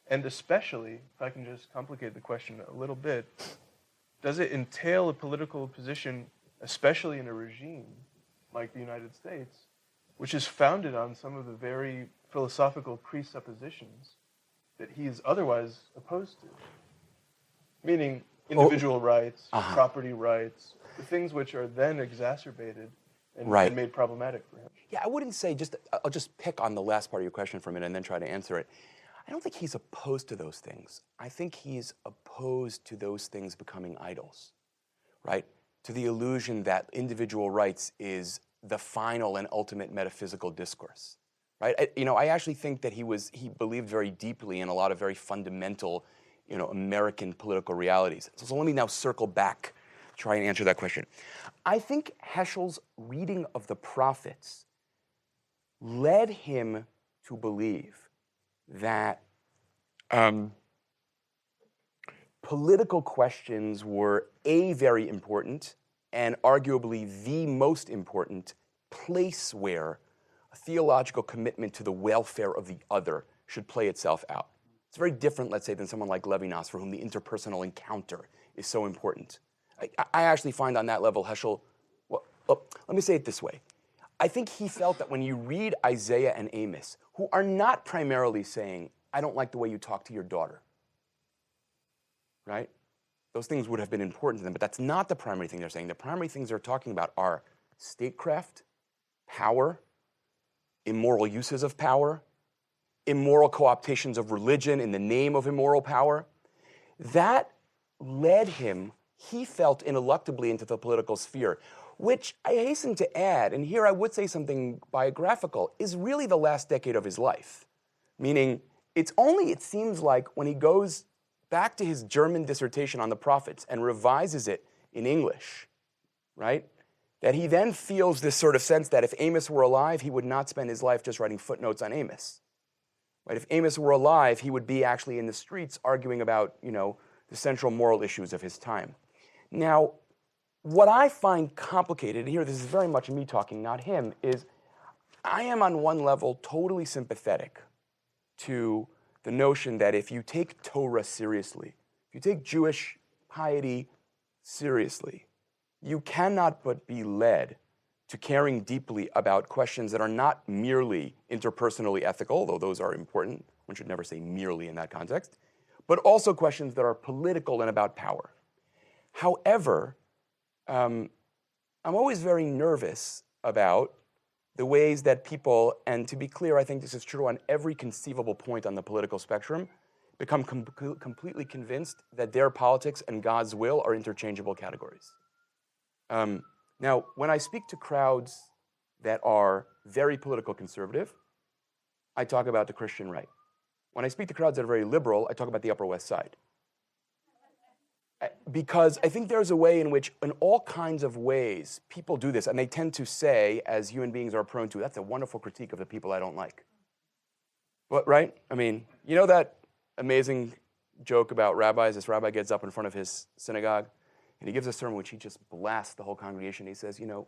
And especially, if I can just complicate the question a little bit, does it entail a political position, especially in a regime like the United States, which is founded on some of the very philosophical presuppositions that he is otherwise opposed to? Meaning, individual rights, property rights, the things which are then exacerbated and made problematic for him. Yeah, I wouldn't say I'll just pick on the last part of your question for a minute and then try to answer it. I don't think he's opposed to those things. I think he's opposed to those things becoming idols, right? To the illusion that individual rights is the final and ultimate metaphysical discourse, right? I actually think that he believed very deeply in a lot of very fundamental, American political realities. So let me now circle back, try and answer that question. I think Heschel's reading of the prophets led him to believe that political questions were very important and arguably the most important place where a theological commitment to the welfare of the other should play itself out. It's very different, let's say, than someone like Levinas, for whom the interpersonal encounter is so important. I actually find on that level Heschel, let me say it this way. I think he felt that when you read Isaiah and Amos, who are not primarily saying, I don't like the way you talk to your daughter, right? Those things would have been important to them, but that's not the primary thing they're saying. The primary things they're talking about are statecraft, power, immoral uses of power, immoral co-optations of religion in the name of immoral power. That led him, he felt, ineluctably into the political sphere, which I hasten to add, and here I would say something biographical, is really the last decade of his life. Meaning, it's only, it seems like, when he goes back to his German dissertation on the prophets and revises it in English, right, that he then feels this sort of sense that if Amos were alive, he would not spend his life just writing footnotes on Amos. Right? If Amos were alive, he would be actually in the streets arguing about, the central moral issues of his time. Now, what I find complicated, and here this is very much me talking, not him, is I am on one level totally sympathetic to the notion that if you take Torah seriously, if you take Jewish piety seriously, you cannot but be led to caring deeply about questions that are not merely interpersonally ethical, though those are important. One should never say merely in that context, but also questions that are political and about power. However, I'm always very nervous about the ways that people, and to be clear, I think this is true on every conceivable point on the political spectrum, become completely convinced that their politics and God's will are interchangeable categories. Now, when I speak to crowds that are very political conservative, I talk about the Christian right. When I speak to crowds that are very liberal, I talk about the Upper West Side. Because I think there's a way in which, in all kinds of ways, people do this, and they tend to say, as human beings are prone to, that's a wonderful critique of the people I don't like. But, right? I mean, you know that amazing joke about rabbis? This rabbi gets up in front of his synagogue, and he gives a sermon in which he just blasts the whole congregation. He says, you're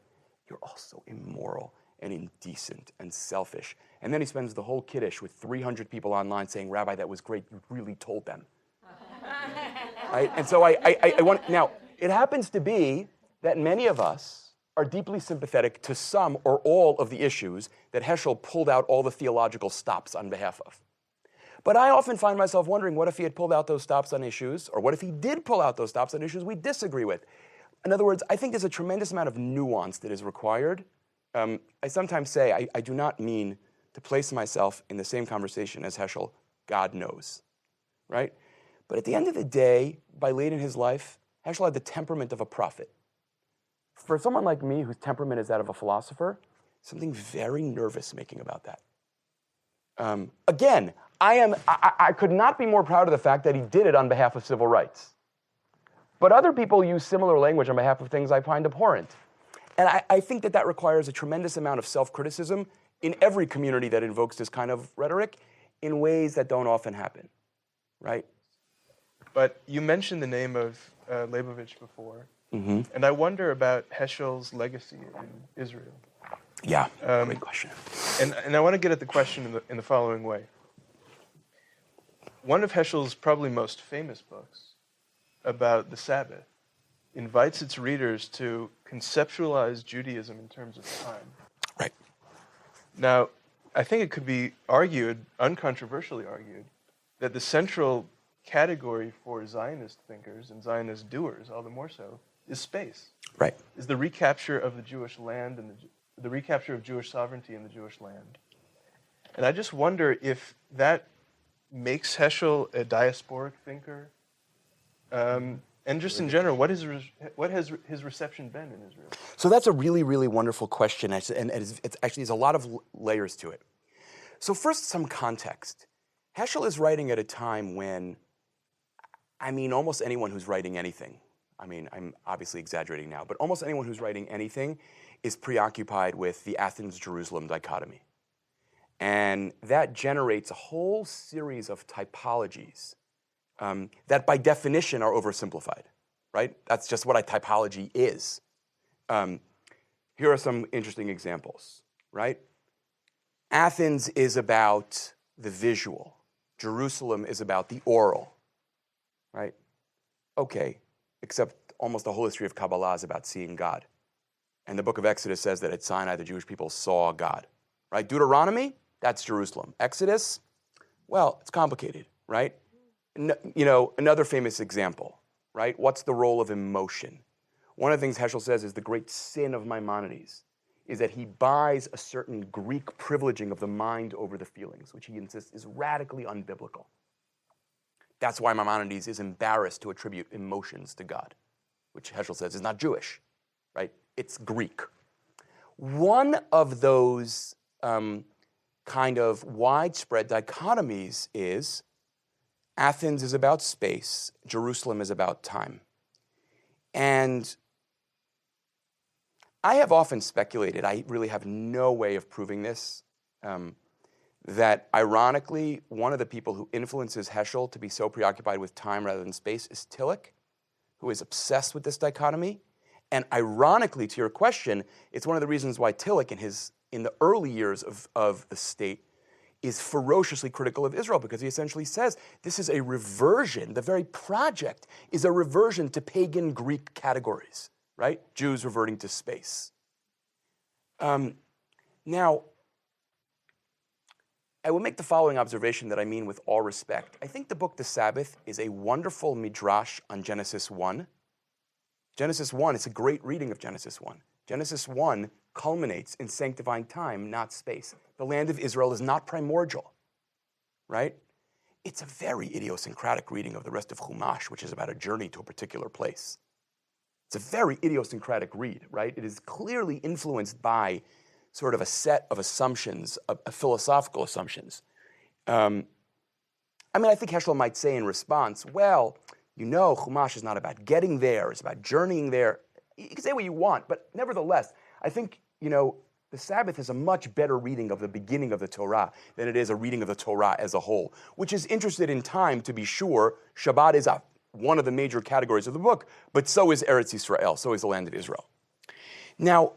all so immoral and indecent and selfish. And then he spends the whole Kiddush with 300 people online saying, Rabbi, that was great. You really told them. Right? And so I want, now, it happens to be that many of us are deeply sympathetic to some or all of the issues that Heschel pulled out all the theological stops on behalf of. But I often find myself wondering, what if he had pulled out those stops on issues, or what if he did pull out those stops on issues we disagree with? In other words, I think there's a tremendous amount of nuance that is required. I sometimes say I do not mean to place myself in the same conversation as Heschel. God knows, right? But at the end of the day, by late in his life, Heschel had the temperament of a prophet. For someone like me, whose temperament is that of a philosopher, something very nervous making about that. Again, I could not be more proud of the fact that he did it on behalf of civil rights. But other people use similar language on behalf of things I find abhorrent. And I think that requires a tremendous amount of self-criticism in every community that invokes this kind of rhetoric in ways that don't often happen, right? But you mentioned the name of Leibovich before, and I wonder about Heschel's legacy in Israel. Yeah, great question. And I want to get at the question in the following way. One of Heschel's probably most famous books about the Sabbath invites its readers to conceptualize Judaism in terms of time. Right. Now, I think it could be argued, uncontroversially argued, that the central category for Zionist thinkers and Zionist doers, all the more so, is space. Right. Is the recapture of the Jewish land and the recapture of Jewish sovereignty in the Jewish land. And I just wonder if that makes Heschel a diasporic thinker. And just in general, what has his reception been in Israel? So that's a really, really wonderful question, and it's actually there's a lot of layers to it. So first, some context. Heschel is writing at a time when, almost anyone who's writing anything, I'm obviously exaggerating now, but almost anyone who's writing anything is preoccupied with the Athens-Jerusalem dichotomy. And that generates a whole series of typologies that by definition are oversimplified, right? That's just what a typology is. Here are some interesting examples, right? Athens is about the visual. Jerusalem is about the oral, right? Okay, except almost the whole history of Kabbalah is about seeing God. And the book of Exodus says that at Sinai, the Jewish people saw God, right? Deuteronomy, that's Jerusalem. Exodus, well, it's complicated, right? Another famous example, right? What's the role of emotion? One of the things Heschel says is the great sin of Maimonides is that he buys a certain Greek privileging of the mind over the feelings, which he insists is radically unbiblical. That's why Maimonides is embarrassed to attribute emotions to God, which Heschel says is not Jewish, right? It's Greek. One of those kind of widespread dichotomies is Athens is about space, Jerusalem is about time. And I have often speculated, I really have no way of proving this, that ironically, one of the people who influences Heschel to be so preoccupied with time rather than space is Tillich, who is obsessed with this dichotomy. And ironically, to your question, it's one of the reasons why Tillich in the early years of the state is ferociously critical of Israel, because he essentially says this is a reversion, the very project is a reversion to pagan Greek categories, right? Jews reverting to space. Now, I will make the following observation that I mean with all respect. I think the book The Sabbath is a wonderful midrash on Genesis 1. Genesis 1, it's a great reading of Genesis 1. Genesis 1 culminates in sanctifying time, not space. The land of Israel is not primordial, right? It's a very idiosyncratic reading of the rest of Chumash, which is about a journey to a particular place. It's a very idiosyncratic read, right? It is clearly influenced by sort of a set of assumptions, philosophical assumptions. I think Heschel might say in response, well, Chumash is not about getting there, it's about journeying there. You can say what you want, but nevertheless, I think, the Sabbath is a much better reading of the beginning of the Torah than it is a reading of the Torah as a whole, which is interested in time, to be sure. Shabbat is one of the major categories of the book, but so is Eretz Yisrael, so is the land of Israel. Now,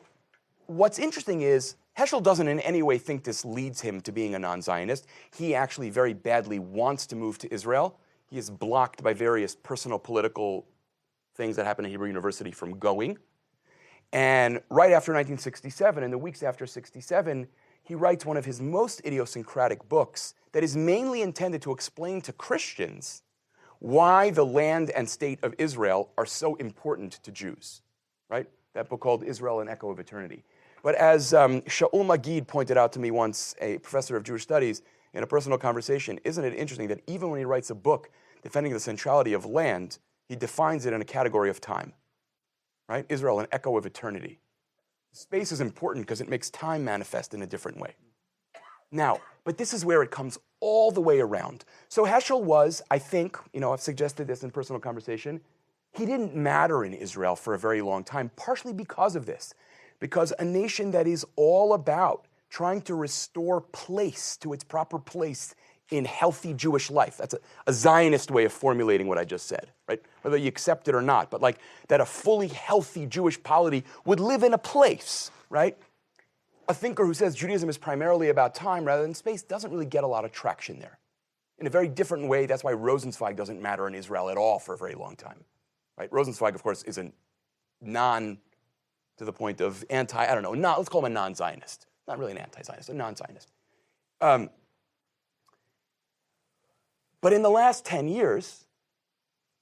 what's interesting is Heschel doesn't in any way think this leads him to being a non-Zionist. He actually very badly wants to move to Israel. He is blocked by various personal political things that happen at Hebrew University from going. And right after 1967, in the weeks after 67, he writes one of his most idiosyncratic books that is mainly intended to explain to Christians why the land and state of Israel are so important to Jews, right? That book called Israel, an Echo of Eternity. But as Shaul Magid pointed out to me once, a professor of Jewish studies, in a personal conversation, isn't it interesting that even when he writes a book defending the centrality of land, he defines it in a category of time, right? Israel, an echo of eternity. Space is important because it makes time manifest in a different way. Now, but this is where it comes all the way around. So Heschel was, I think, I've suggested this in personal conversation, he didn't matter in Israel for a very long time, partially because of this. Because a nation that is all about trying to restore place to its proper place in healthy Jewish life. That's a Zionist way of formulating what I just said, right? Whether you accept it or not, but like that a fully healthy Jewish polity would live in a place, right? A thinker who says Judaism is primarily about time rather than space doesn't really get a lot of traction there. In a very different way, that's why Rosenzweig doesn't matter in Israel at all for a very long time, right? Rosenzweig, of course, is a to the point of let's call him a non-Zionist. Not really an anti-Zionist, a non-Zionist. But in the last 10 years,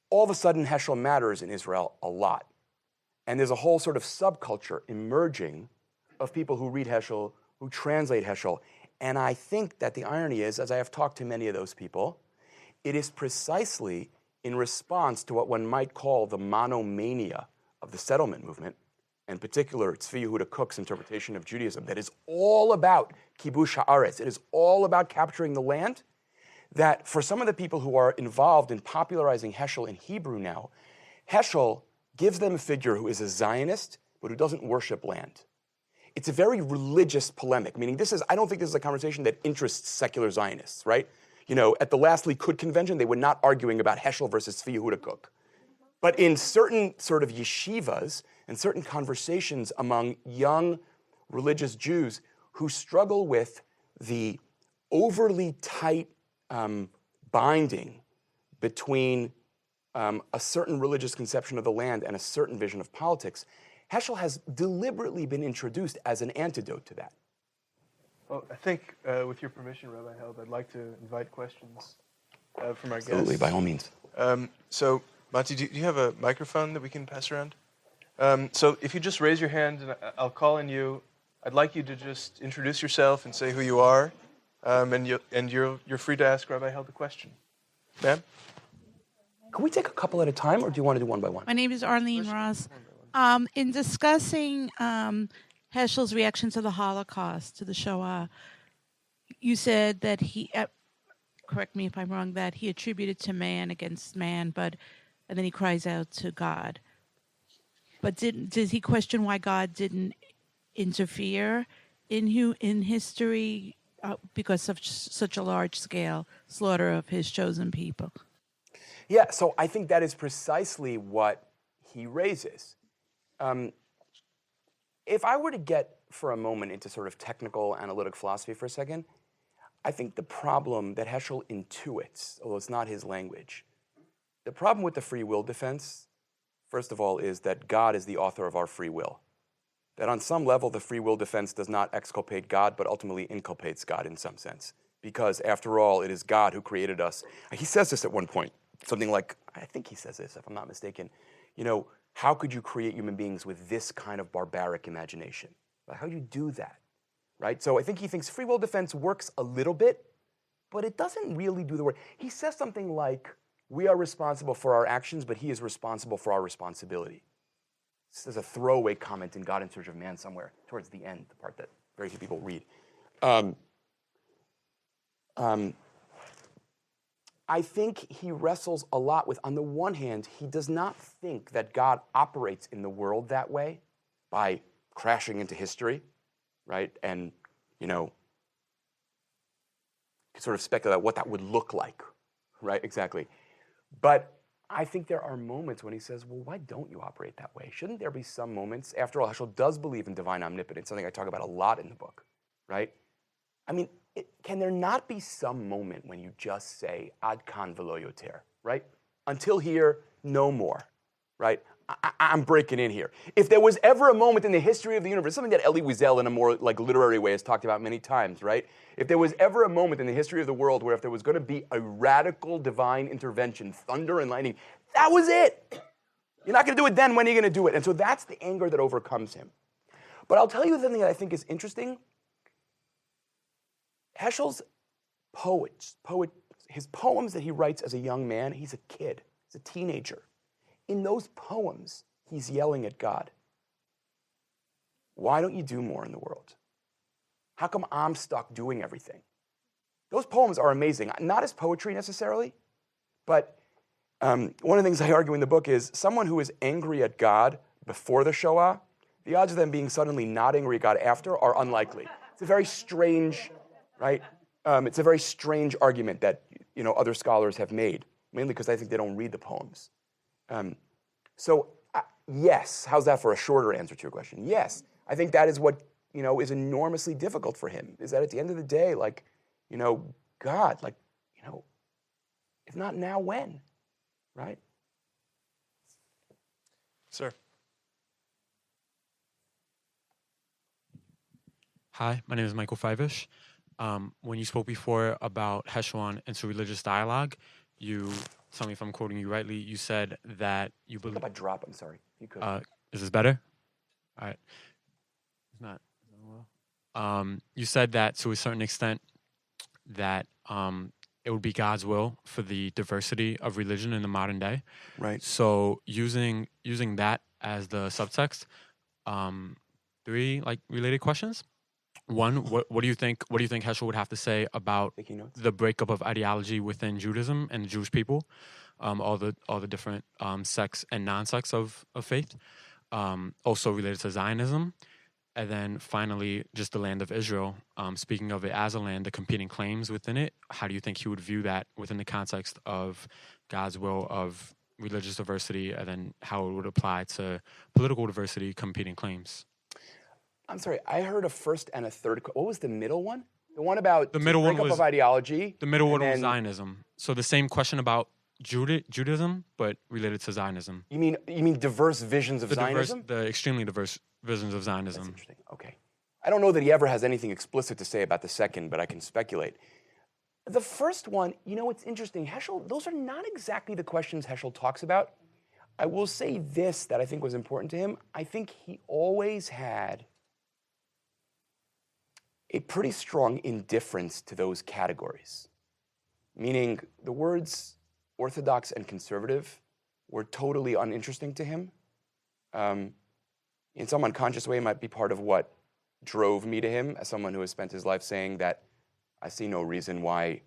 all of a sudden Heschel matters in Israel a lot. And there's a whole sort of subculture emerging of people who read Heschel, who translate Heschel. And I think that the irony is, as I have talked to many of those people, it is precisely in response to what one might call the monomania of the settlement movement, in particular Tzvi Yehuda Kook's interpretation of Judaism, that is all about kibush haaretz, it is all about capturing the land, that for some of the people who are involved in popularizing Heschel in Hebrew now, Heschel gives them a figure who is a Zionist, but who doesn't worship land. It's a very religious polemic, meaning I don't think this is a conversation that interests secular Zionists, right? You know, at the last Likud convention, they were not arguing about Heschel versus Tzvi Yehuda Kook. But in certain sort of yeshivas and certain conversations among young religious Jews who struggle with the overly tight binding between a certain religious conception of the land and a certain vision of politics, Heschel has deliberately been introduced as an antidote to that. Well, I think, with your permission, Rabbi Held, I'd like to invite questions from our Absolutely, guests. by all means. So, Mati, do you have a microphone that we can pass around? So if you just raise your hand, and I'll call on you. I'd like you to just introduce yourself and say who you are, and you're free to ask Rabbi Held a question. Ma'am? Can we take a couple at a time, or do you want to do one by one? My name is Arlene Ross. In discussing Heschel's reaction to the Holocaust, to the Shoah, you said that he, correct me if I'm wrong, that he attributed to man against man, and then he cries out to God. But did he question why God didn't interfere in history because of such a large-scale slaughter of his chosen people? Yeah, so I think that is precisely what he raises. If I were to get for a moment into sort of technical analytic philosophy for a second, I think the problem that Heschel intuits, although it's not his language, the problem with the free will defense, first of all, is that God is the author of our free will. That on some level, the free will defense does not exculpate God, but ultimately inculpates God in some sense. Because after all, it is God who created us. He says this at one point, something like, I think he says this, if I'm not mistaken, you know, how could you create human beings with this kind of barbaric imagination? How do you do that, right? So I think he thinks free will defense works a little bit, but it doesn't really do the work. He says something like, we are responsible for our actions, but he is responsible for our responsibility. This is a throwaway comment in God in Search of Man somewhere, towards the end, the part that very few people read. I think he wrestles a lot with, on the one hand, he does not think that God operates in the world that way by crashing into history, right? And, you know, sort of speculate what that would look like, right? Exactly. But I think there are moments when he says, well, why don't you operate that way? Shouldn't there be some moments? After all, Heschel does believe in divine omnipotence, something I talk about a lot in the book, right? I mean, can there not be some moment when you just say, ad kan velo yoter, right? Until here, no more, right? I'm breaking in here. If there was ever a moment in the history of the universe, something that Elie Wiesel in a more like literary way has talked about many times, right? If there was ever a moment in the history of the world where if there was going to be a radical divine intervention, thunder and lightning, that was it. You're not going to do it then, when are you going to do it? And so that's the anger that overcomes him. But I'll tell you something that I think is interesting. Heschel's his poems that he writes as a young man, he's a kid, he's a teenager. In those poems, he's yelling at God. Why don't you do more in the world? How come I'm stuck doing everything? Those poems are amazing, not as poetry necessarily, but one of the things I argue in the book is someone who is angry at God before the Shoah, the odds of them being suddenly not angry at God after are unlikely. It's a very strange, right? It's a very strange argument that other scholars have made, mainly because I think they don't read the poems. Yes, how's that for a shorter answer to your question? Yes, I think that is what is enormously difficult for him. Is that at the end of the day, God, if not now, when, right? Sir. Hi, my name is Michael Fivish. when you spoke before about Heschel on interreligious dialogue, you, tell me if I'm quoting you rightly, you said that you Pick believe... up a drop, I'm sorry. If you could. Is this better? All right. It's not. You said that to a certain extent that it would be God's will for the diversity of religion in the modern day. Right. So using that as the subtext, three related questions. One, what do you think Heschel would have to say about Taking notes. the breakup of ideology within Judaism and the Jewish people, all the different sects and non-sects of faith, also related to Zionism, and then finally just the land of Israel. Speaking of it as a land, the competing claims within it. How do you think he would view that within the context of God's will of religious diversity, and then how it would apply to political diversity, competing claims? I'm sorry, I heard a first and a third. What was the middle one? The one about the middle one breakup was of ideology. The middle one was then, Zionism. So the same question about Judaism, but related to Zionism. You mean diverse visions of Zionism? The extremely diverse visions of That's Zionism. interesting. Okay. I don't know that he ever has anything explicit to say about the second, but I can speculate. The first one, it's interesting. Heschel, those are not exactly the questions Heschel talks about. I will say this that I think was important to him. I think he always had a pretty strong indifference to those categories, meaning the words orthodox and conservative were totally uninteresting to him. In some unconscious way, it might be part of what drove me to him as someone who has spent his life saying that I see no reason why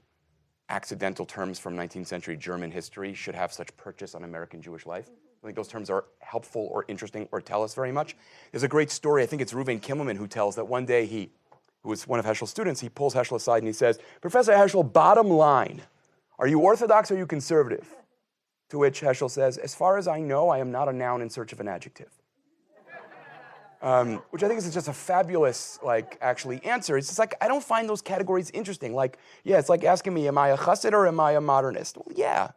accidental terms from 19th century German history should have such purchase on American Jewish life. I think those terms are helpful or interesting or tell us very much. There's a great story, I think it's Reuven Kimmelman who tells that one day who was one of Heschel's students, he pulls Heschel aside and he says, Professor Heschel, bottom line, are you orthodox or are you conservative? To which Heschel says, as far as I know, I am not a noun in search of an adjective. Which I think is just a fabulous, actually answer. It's just I don't find those categories interesting. It's like asking me, am I a chassid or am I a modernist? Well, yeah.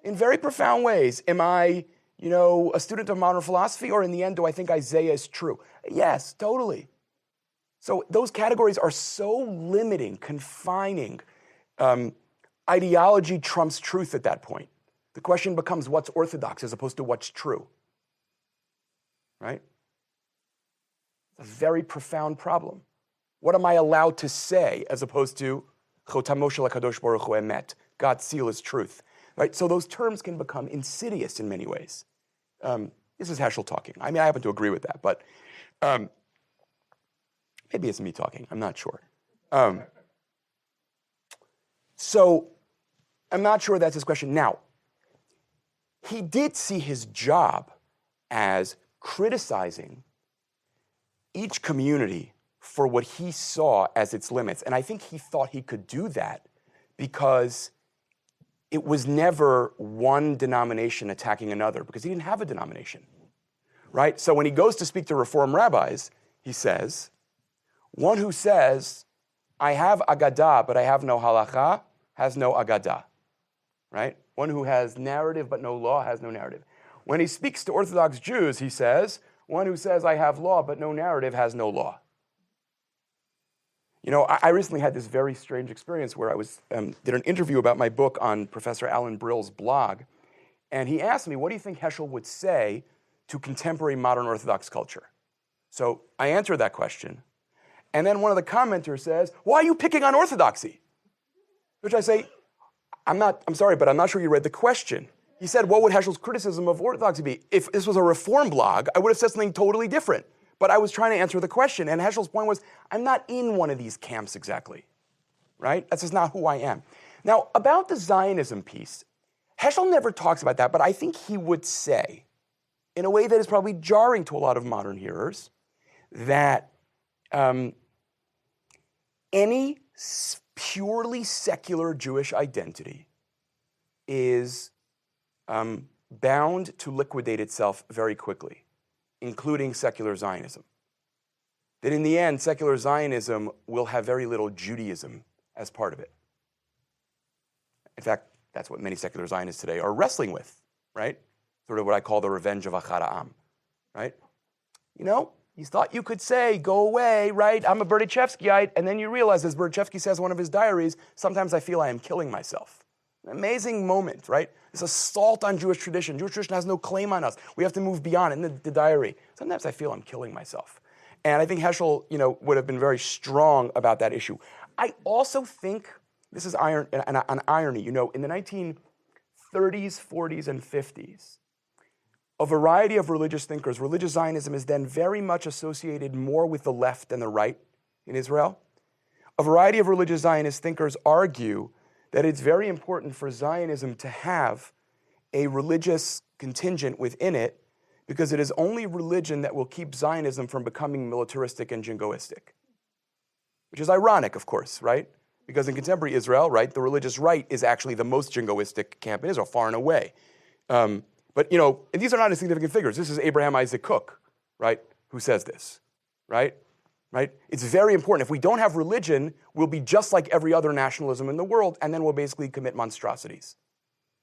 In very profound ways. Am I, a student of modern philosophy, or in the end, do I think Isaiah is true? Yes, totally. So those categories are so limiting, confining. Ideology trumps truth at that point. The question becomes what's orthodox as opposed to what's true. Right? It's a very profound problem. What am I allowed to say as opposed to Chotam Moshe LaKadosh Baruch Hu Emet, God's seal is truth. Right? So those terms can become insidious in many ways. This is Heschel talking. I happen to agree with that, but maybe it's me talking. I'm not sure. So I'm not sure that's his question. Now, he did see his job as criticizing each community for what he saw as its limits. And I think he thought he could do that because it was never one denomination attacking another, because he didn't have a denomination, right? So when he goes to speak to Reform rabbis, he says, one who says, I have agadah, but I have no halacha, has no agadah, right? One who has narrative but no law has no narrative. When he speaks to Orthodox Jews, he says, one who says, I have law but no narrative has no law. I recently had this very strange experience where I did an interview about my book on Professor Alan Brill's blog, and he asked me, what do you think Heschel would say to contemporary modern Orthodox culture? So I answered that question, and then one of the commenters says, why are you picking on orthodoxy? Which I say, I'm sorry, but I'm not sure you read the question. He said, what would Heschel's criticism of orthodoxy be? If this was a Reform blog, I would have said something totally different. But I was trying to answer the question, and Heschel's point was, I'm not in one of these camps exactly, right? That's just not who I am. Now, about the Zionism piece, Heschel never talks about that, but I think he would say, in a way that is probably jarring to a lot of modern hearers, that any purely secular Jewish identity is bound to liquidate itself very quickly, including secular Zionism. That in the end, secular Zionism will have very little Judaism as part of it. In fact, that's what many secular Zionists today are wrestling with, right? Sort of what I call the revenge of Achad Ha'am, right? You thought you could say, go away, right? I'm a Berdichevskyite, and then you realize, as Berdichevsky says in one of his diaries, sometimes I feel I am killing myself. An amazing moment, right? This assault on Jewish tradition. Jewish tradition has no claim on us. We have to move beyond. In the diary, sometimes I feel I'm killing myself. And I think Heschel, would have been very strong about that issue. I also think, this is an irony, in the 1930s, 40s, and 50s, a variety of religious thinkers, religious Zionism is then very much associated more with the left than the right in Israel. A variety of religious Zionist thinkers argue that it's very important for Zionism to have a religious contingent within it because it is only religion that will keep Zionism from becoming militaristic and jingoistic. Which is ironic, of course, right? Because in contemporary Israel, right, the religious right is actually the most jingoistic camp in Israel, far and away. But these are not insignificant figures. This is Abraham Isaac Cook, right, who says this, right? It's very important. If we don't have religion, we'll be just like every other nationalism in the world, and then we'll basically commit monstrosities,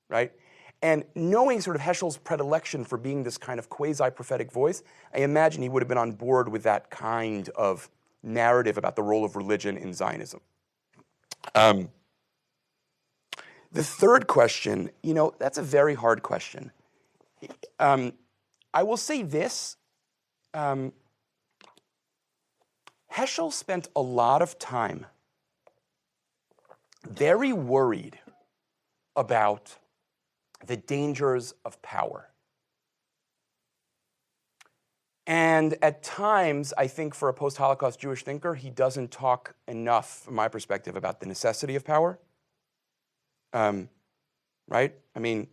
right? And knowing sort of Heschel's predilection for being this kind of quasi-prophetic voice, I imagine he would have been on board with that kind of narrative about the role of religion in Zionism. The third question, that's a very hard question. I will say this. Heschel spent a lot of time very worried about the dangers of power. And at times, I think for a post-Holocaust Jewish thinker, he doesn't talk enough, from my perspective, about the necessity of power. Right? I mean,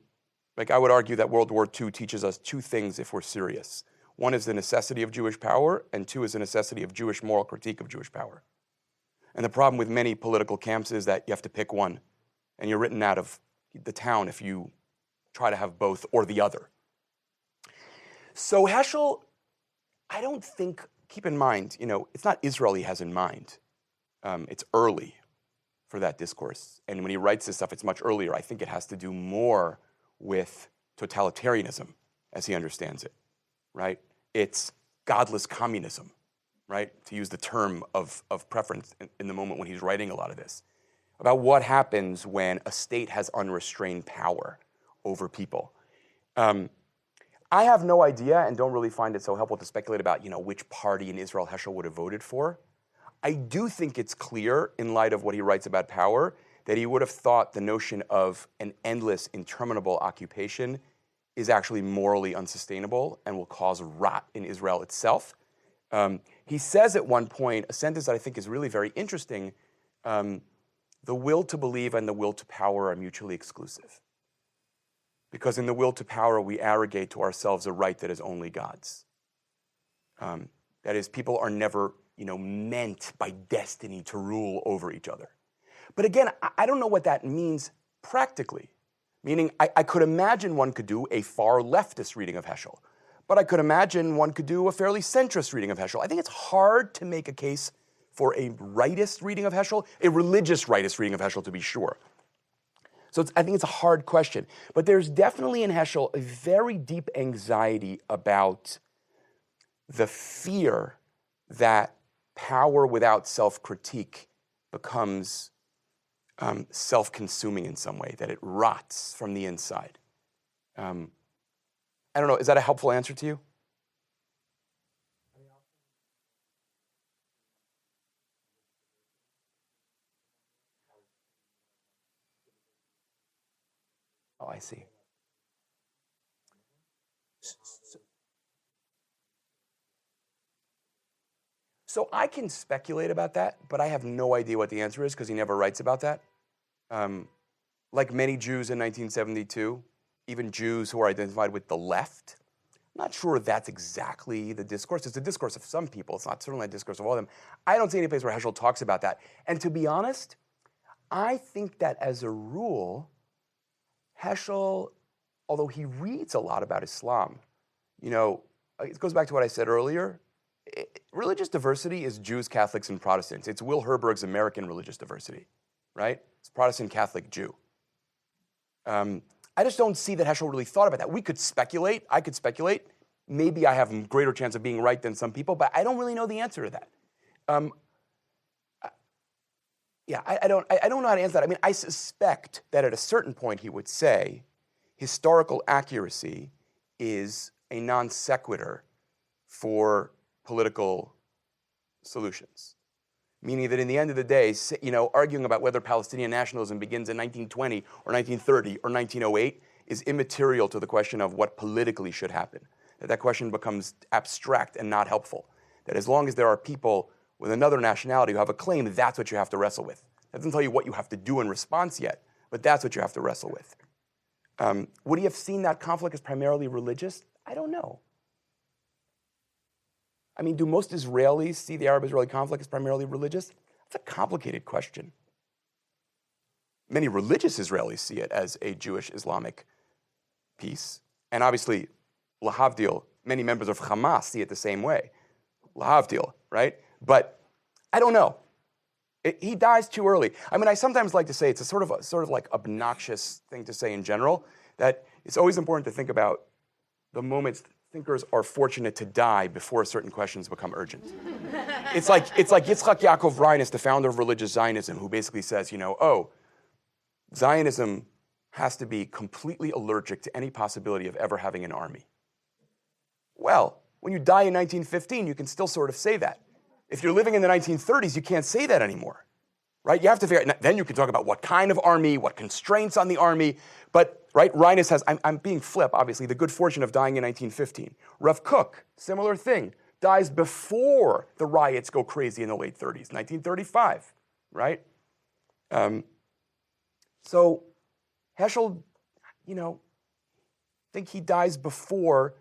I would argue that World War II teaches us two things if we're serious. One is the necessity of Jewish power, and two is the necessity of Jewish moral critique of Jewish power. And the problem with many political camps is that you have to pick one, and you're written out of the town if you try to have both or the other. So Heschel, I don't think, keep in mind, it's not Israel he has in mind. It's early for that discourse. And when he writes this stuff, it's much earlier. I think it has to do more with totalitarianism, as he understands it, right? It's godless communism, right? To use the term of preference in the moment when he's writing a lot of this, about what happens when a state has unrestrained power over people. I have no idea and don't really find it so helpful to speculate about, which party in Israel Heschel would have voted for. I do think it's clear, in light of what he writes about power, that he would have thought the notion of an endless, interminable occupation is actually morally unsustainable and will cause rot in Israel itself. He says at one point, a sentence that I think is really very interesting, the will to believe and the will to power are mutually exclusive. Because in the will to power, we arrogate to ourselves a right that is only God's. That is, people are never, meant by destiny to rule over each other. But again, I don't know what that means practically. Meaning, I could imagine one could do a far leftist reading of Heschel, but I could imagine one could do a fairly centrist reading of Heschel. I think it's hard to make a case for a rightist reading of Heschel, a religious rightist reading of Heschel, to be sure. So I think it's a hard question. But there's definitely in Heschel a very deep anxiety about the fear that power without self-critique becomes self-consuming in some way, that it rots from the inside. I don't know, is that a helpful answer to you? Oh, I see. So I can speculate about that, but I have no idea what the answer is because he never writes about that. Like many Jews in 1972, even Jews who are identified with the left, I'm not sure that's exactly the discourse. It's a discourse of some people. It's not certainly a discourse of all of them. I don't see any place where Heschel talks about that. And to be honest, I think that as a rule, Heschel, although he reads a lot about Islam, it goes back to what I said earlier. Religious diversity is Jews, Catholics, and Protestants. It's Will Herberg's American religious diversity, right? It's Protestant, Catholic, Jew. I just don't see that Heschel really thought about that. We could speculate. I could speculate. maybe I have a greater chance of being right than some people, but I don't really know the answer to that. I don't know how to answer that. I mean, I suspect that at a certain point he would say historical accuracy is a non sequitur for political solutions. Meaning that in the end of the day, arguing about whether Palestinian nationalism begins in 1920 or 1930 or 1908 is immaterial to the question of what politically should happen. That question becomes abstract and not helpful. That as long as there are people with another nationality who have a claim, that's what you have to wrestle with. It doesn't tell you what you have to do in response yet, but that's what you have to wrestle with. Would he have seen that conflict as primarily religious? I don't know. I mean, do most Israelis see the Arab-Israeli conflict as primarily religious? That's a complicated question. Many religious Israelis see it as a Jewish-Islamic peace. And obviously, lahavdil, many members of Hamas see it the same way. Lahavdil, right? But I don't know. He dies too early. I mean, I sometimes like to say it's a sort of like obnoxious thing to say in general, that it's always important to think about the moments thinkers are fortunate to die before certain questions become urgent. It's like Yitzhak Yaakov Reines, the founder of religious Zionism, who basically says, Zionism has to be completely allergic to any possibility of ever having an army. Well, when you die in 1915, you can still sort of say that. If you're living in the 1930s, you can't say that anymore, right? You have to figure out, then you can talk about what kind of army, what constraints on the army, but, right, Reines has, I'm being flip, obviously, the good fortune of dying in 1915. Rav Kook, similar thing, dies before the riots go crazy in the late 30s, 1935, right? So Heschel, I think he dies before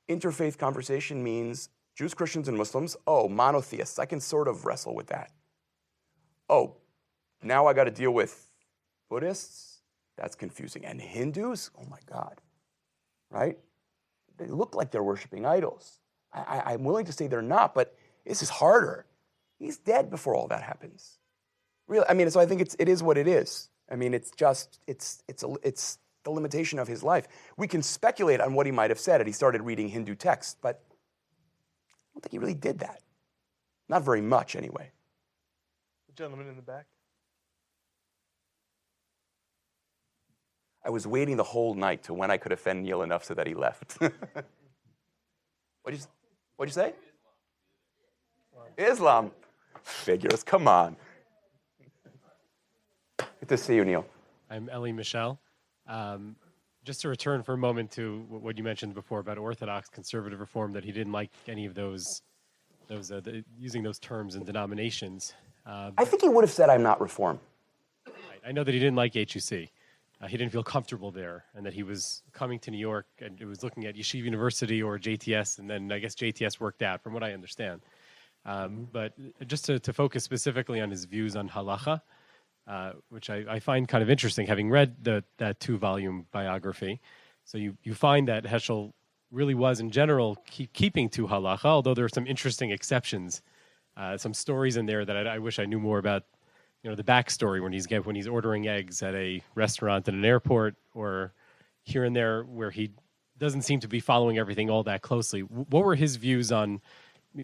interfaith conversation means Jews, Christians, and Muslims, monotheists, I can sort of wrestle with that. Now I got to deal with Buddhists? That's confusing. And Hindus? Oh my God, right? They look like they're worshiping idols. I'm willing to say they're not, but this is harder. He's dead before all that happens. Really, I mean, so I think it is what it is. I mean, it's the limitation of his life. We can speculate on what he might have said had he started reading Hindu texts, but I don't think he really did that. Not very much, anyway. The gentleman in the back. I was waiting the whole night to when I could offend Neil enough so that he left. What'd you say? Islam. Figures, come on. Good to see you, Neil. I'm Elie Michel. Just to return for a moment to what you mentioned before about Orthodox conservative reform, that he didn't like any of those using those terms and denominations. I think he would have said, I'm not reform. I know that he didn't like HUC. He didn't feel comfortable there, and that he was coming to New York and it was looking at Yeshiva University or JTS, and then I guess JTS worked out, from what I understand. But just to focus specifically on his views on Halacha, which I find kind of interesting, having read that 2-volume biography. So you find that Heschel really was, in general, keeping to Halacha, although there are some interesting exceptions, some stories in there that I wish I knew more about. The backstory when he's ordering eggs at a restaurant at an airport, or here and there where he doesn't seem to be following everything all that closely. What were his views on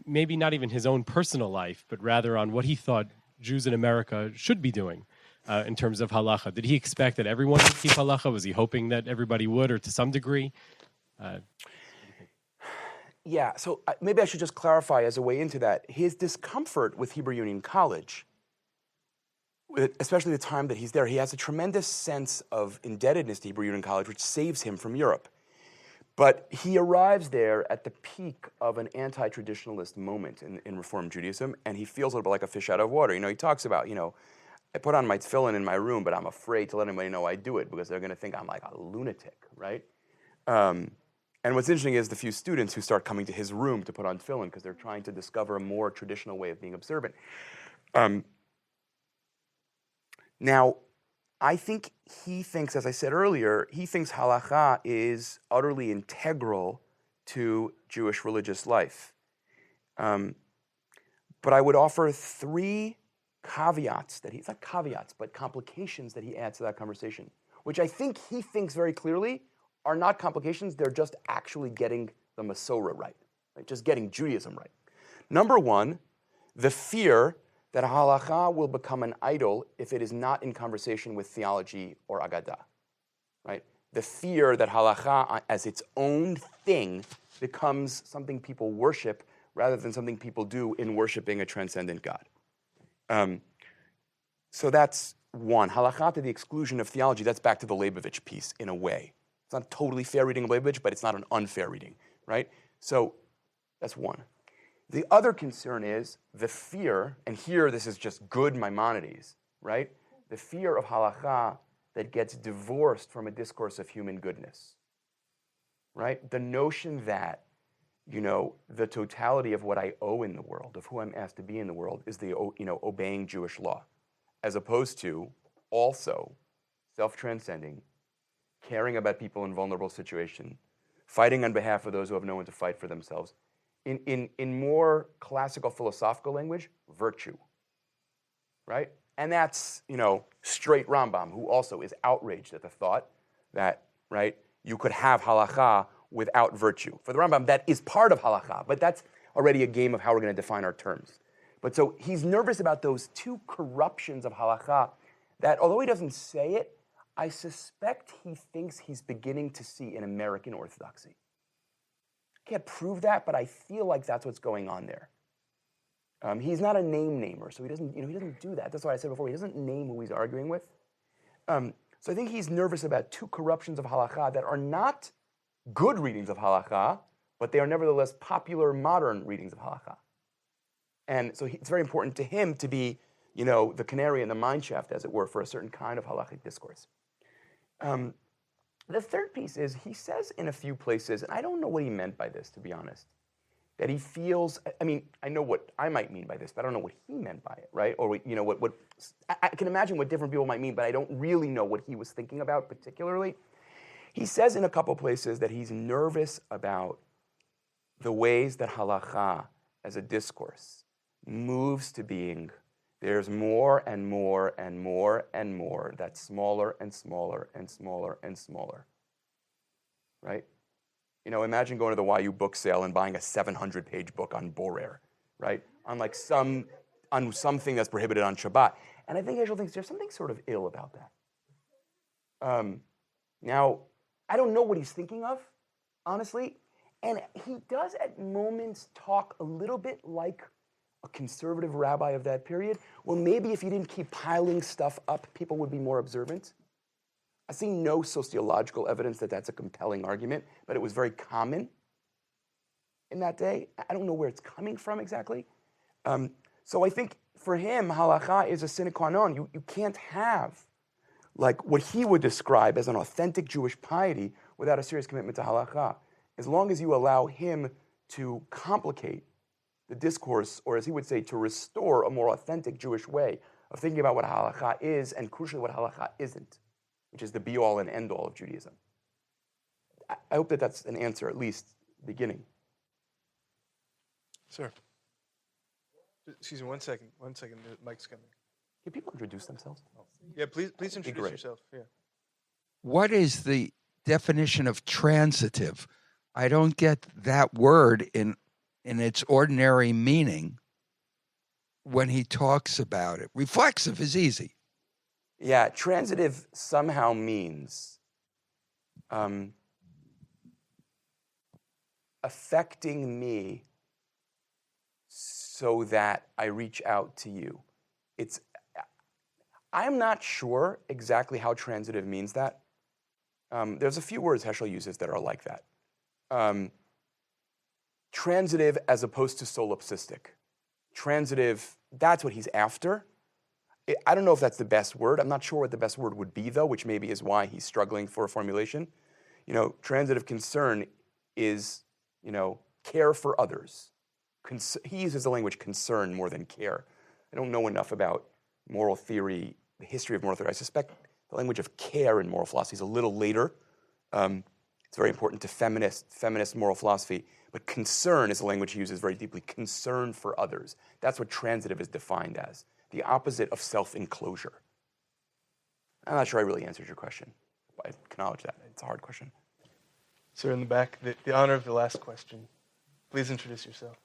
maybe not even his own personal life, but rather on what he thought Jews in America should be doing in terms of halacha? Did he expect that everyone would keep halacha? Was he hoping that everybody would, or to some degree? Yeah, so maybe I should just clarify as a way into that. His discomfort with Hebrew Union College, especially the time that he's there, he has a tremendous sense of indebtedness to Hebrew Union College, which saves him from Europe. But he arrives there at the peak of an anti-traditionalist moment in Reform Judaism, and he feels a little bit like a fish out of water. He talks about, I put on my tefillin in my room, but I'm afraid to let anybody know I do it because they're going to think I'm like a lunatic, right? And what's interesting is the few students who start coming to his room to put on tefillin because they're trying to discover a more traditional way of being observant. Now, I think he thinks, as I said earlier, he thinks halacha is utterly integral to Jewish religious life. But I would offer 3 caveats that not caveats, but complications that he adds to that conversation, which I think he thinks very clearly are not complications. They're just actually getting the Masorah right, just getting Judaism right. Number one, the fear that halacha will become an idol if it is not in conversation with theology or agadah, right? The fear that halacha as its own thing becomes something people worship rather than something people do in worshiping a transcendent God. So that's one. Halacha to the exclusion of theology, that's back to the Leibovich piece in a way. It's not a totally fair reading of Leibovich, but it's not an unfair reading, right? So that's one. The other concern is the fear, and here this is just good Maimonides, right? The fear of halacha that gets divorced from a discourse of human goodness, right? The notion that, the totality of what I owe in the world, of who I'm asked to be in the world, is the, obeying Jewish law, as opposed to also self-transcending, caring about people in vulnerable situation, fighting on behalf of those who have no one to fight for themselves. In more classical philosophical language, virtue, right? And that's, straight Rambam, who also is outraged at the thought that, right, you could have halacha without virtue. For the Rambam, that is part of halacha, but that's already a game of how we're going to define our terms. But so he's nervous about those two corruptions of halacha that, although he doesn't say it, I suspect he thinks he's beginning to see in American Orthodoxy. I can't prove that, but I feel like that's what's going on there. He's not a name namer, so he doesn't do that. That's what I said before. He doesn't name who he's arguing with. So I think he's nervous about two corruptions of halacha that are not good readings of halacha, but they are nevertheless popular modern readings of halacha. And so it's very important to him to be, the canary in the mine shaft, as it were, for a certain kind of halachic discourse. The third piece is he says in a few places, and I don't know what he meant by this, to be honest, that he feels, I know what I might mean by this, but I don't know what he meant by it, right? Or, I can imagine what different people might mean, but I don't really know what he was thinking about particularly. He says in a couple places that he's nervous about the ways that halacha as a discourse moves to being there's more and more and more and more that's smaller and smaller and smaller and smaller, right? Imagine going to the YU book sale and buying a 700-page book on Borer, right? On something that's prohibited on Shabbat. And I think Heschel thinks there's something sort of ill about that. Now, I don't know what he's thinking of, honestly. And he does at moments talk a little bit like a conservative rabbi of that period. Well, maybe if he didn't keep piling stuff up, people would be more observant. I see no sociological evidence that that's a compelling argument, but it was very common in that day. I don't know where it's coming from exactly. So I think for him, halacha is a sine qua non. You can't have like what he would describe as an authentic Jewish piety without a serious commitment to halacha. As long as you allow him to complicate the discourse, or as he would say, to restore a more authentic Jewish way of thinking about what halacha is and crucially what halacha isn't, which is the be-all and end-all of Judaism. I hope that that's an answer, at least beginning. Sir. Excuse me, one second. The mic's coming. Can people introduce themselves? Yeah, please introduce yourself. Yeah. What is the definition of transitive? I don't get that word in its ordinary meaning when he talks about it. Reflexive is easy. Yeah, transitive somehow means affecting me so that I reach out to you. I'm not sure exactly how transitive means that. There's a few words Heschel uses that are like that. Transitive as opposed to solipsistic. Transitive, that's what he's after. I don't know if that's the best word. I'm not sure what the best word would be, though, which maybe is why he's struggling for a formulation. Transitive concern is, care for others. He uses the language concern more than care. I don't know enough about moral theory, the history of moral theory. I suspect the language of care in moral philosophy is a little later. It's very important to feminist moral philosophy. But concern is a language he uses very deeply. Concern for others. That's what transitive is defined as. The opposite of self-enclosure. I'm not sure I really answered your question. I acknowledge that. It's a hard question. Sir, in the back, the honor of the last question. Please introduce yourself.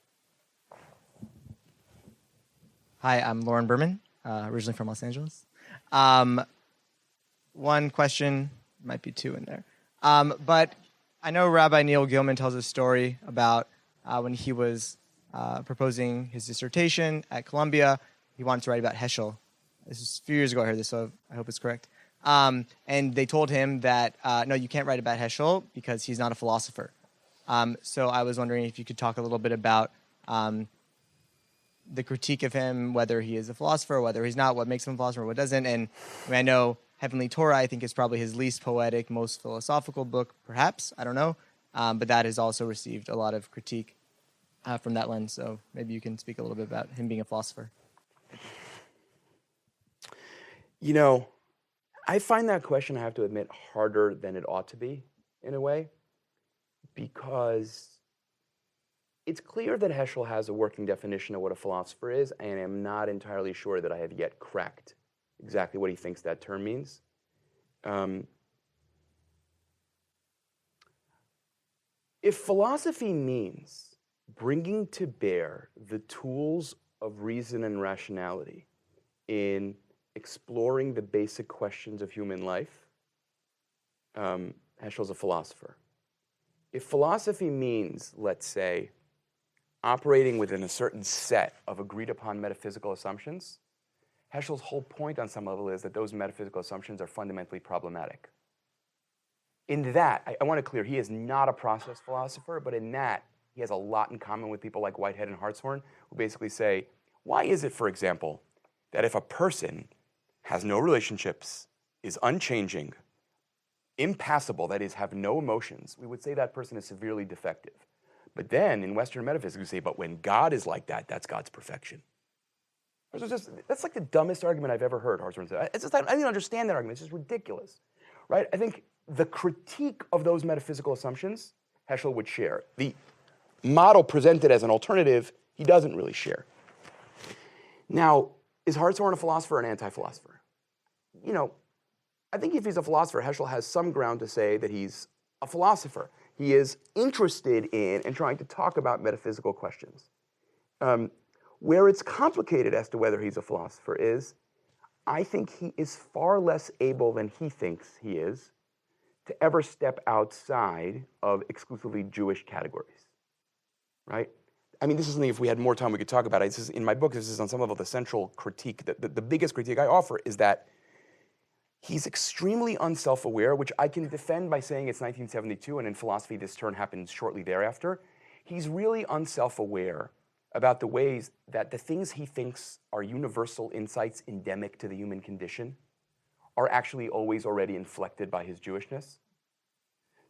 Hi, I'm Lauren Berman, originally from Los Angeles. One question, might be two in there. But I know Rabbi Neil Gilman tells a story about when he was proposing his dissertation at Columbia, he wanted to write about Heschel. This was a few years ago I heard this, so I hope it's correct. And they told him that, no, you can't write about Heschel because he's not a philosopher. So I was wondering if you could talk a little bit about the critique of him, whether he is a philosopher, whether he's not, what makes him a philosopher, what doesn't. And I know Heavenly Torah, I think, is probably his least poetic, most philosophical book, perhaps. I don't know. But that has also received a lot of critique from that lens. So maybe you can speak a little bit about him being a philosopher. You know, I find that question, I have to admit, harder than it ought to be, in a way, because it's clear that Heschel has a working definition of what a philosopher is, and I'm not entirely sure that I have yet cracked exactly what he thinks that term means. If philosophy means bringing to bear the tools of reason and rationality in exploring the basic questions of human life, Heschel's a philosopher. If philosophy means, let's say, operating within a certain set of agreed-upon metaphysical assumptions, Heschel's whole point on some level is that those metaphysical assumptions are fundamentally problematic. In that, I want to clear, he is not a process philosopher, but in that, he has a lot in common with people like Whitehead and Hartshorne, who basically say, why is it, for example, that if a person has no relationships, is unchanging, impassible, that is, have no emotions, we would say that person is severely defective. But then, in Western metaphysics, we say, but when God is like that, that's God's perfection. That's like the dumbest argument I've ever heard, Hartshorne said. I don't even understand that argument. It's just ridiculous, right? I think the critique of those metaphysical assumptions, Heschel would share. The model presented as an alternative, he doesn't really share. Now, is Hartshorne a philosopher or an anti-philosopher? You know, I think if he's a philosopher, Heschel has some ground to say that he's a philosopher. He is interested in and trying to talk about metaphysical questions. Where it's complicated as to whether he's a philosopher is, I think he is far less able than he thinks he is to ever step outside of exclusively Jewish categories, right? I mean, this is something, if we had more time, we could talk about it. This is, in my book, this is on some level the central critique. The biggest critique I offer is that he's extremely unself-aware, which I can defend by saying it's 1972, and in philosophy this turn happens shortly thereafter. He's really unself-aware about the ways that the things he thinks are universal insights endemic to the human condition are actually always already inflected by his Jewishness.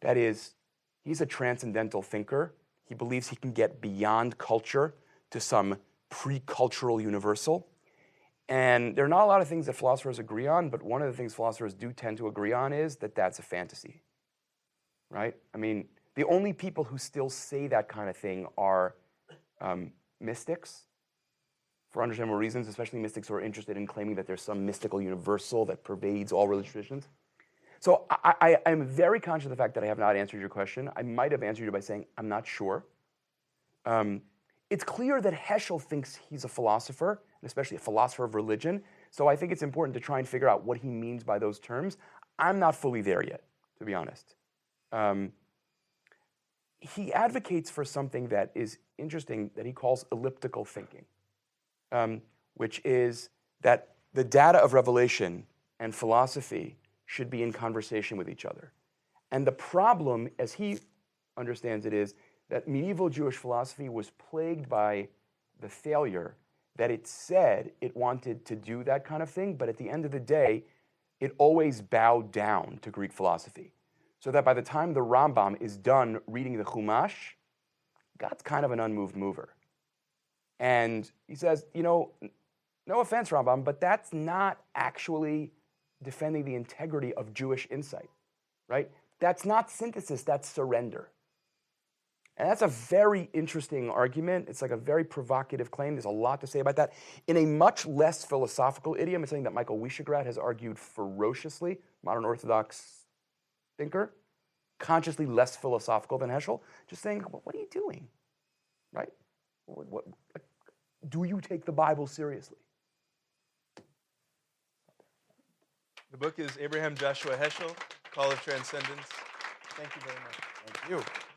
That is, he's a transcendental thinker. He believes he can get beyond culture to some pre-cultural universal. And there are not a lot of things that philosophers agree on, but one of the things philosophers do tend to agree on is that that's a fantasy, right? I mean, the only people who still say that kind of thing are mystics, for understandable reasons, especially mystics who are interested in claiming that there's some mystical universal that pervades all religious traditions. So I'm very conscious of the fact that I have not answered your question. I might have answered you by saying I'm not sure. It's clear that Heschel thinks he's a philosopher, and especially a philosopher of religion. So I think it's important to try and figure out what he means by those terms. I'm not fully there yet, to be honest. He advocates for something that is interesting that he calls elliptical thinking, which is that the data of revelation and philosophy should be in conversation with each other. And the problem, as he understands it, is that medieval Jewish philosophy was plagued by the failure that it said it wanted to do that kind of thing, but at the end of the day, it always bowed down to Greek philosophy. So that by the time the Rambam is done reading the Chumash, God's kind of an unmoved mover. And he says, you know, no offense, Rambam, but that's not actually defending the integrity of Jewish insight, right? That's not synthesis, that's surrender. And that's a very interesting argument. It's like a very provocative claim. There's a lot to say about that. In a much less philosophical idiom, it's something that Michael Wiesegrad has argued ferociously, modern Orthodox thinker. consciously less philosophical than Heschel, just saying, what are you doing? Right? Do you take the Bible seriously? The book is Abraham Joshua Heschel, Call of Transcendence. Thank you very much. Thank you.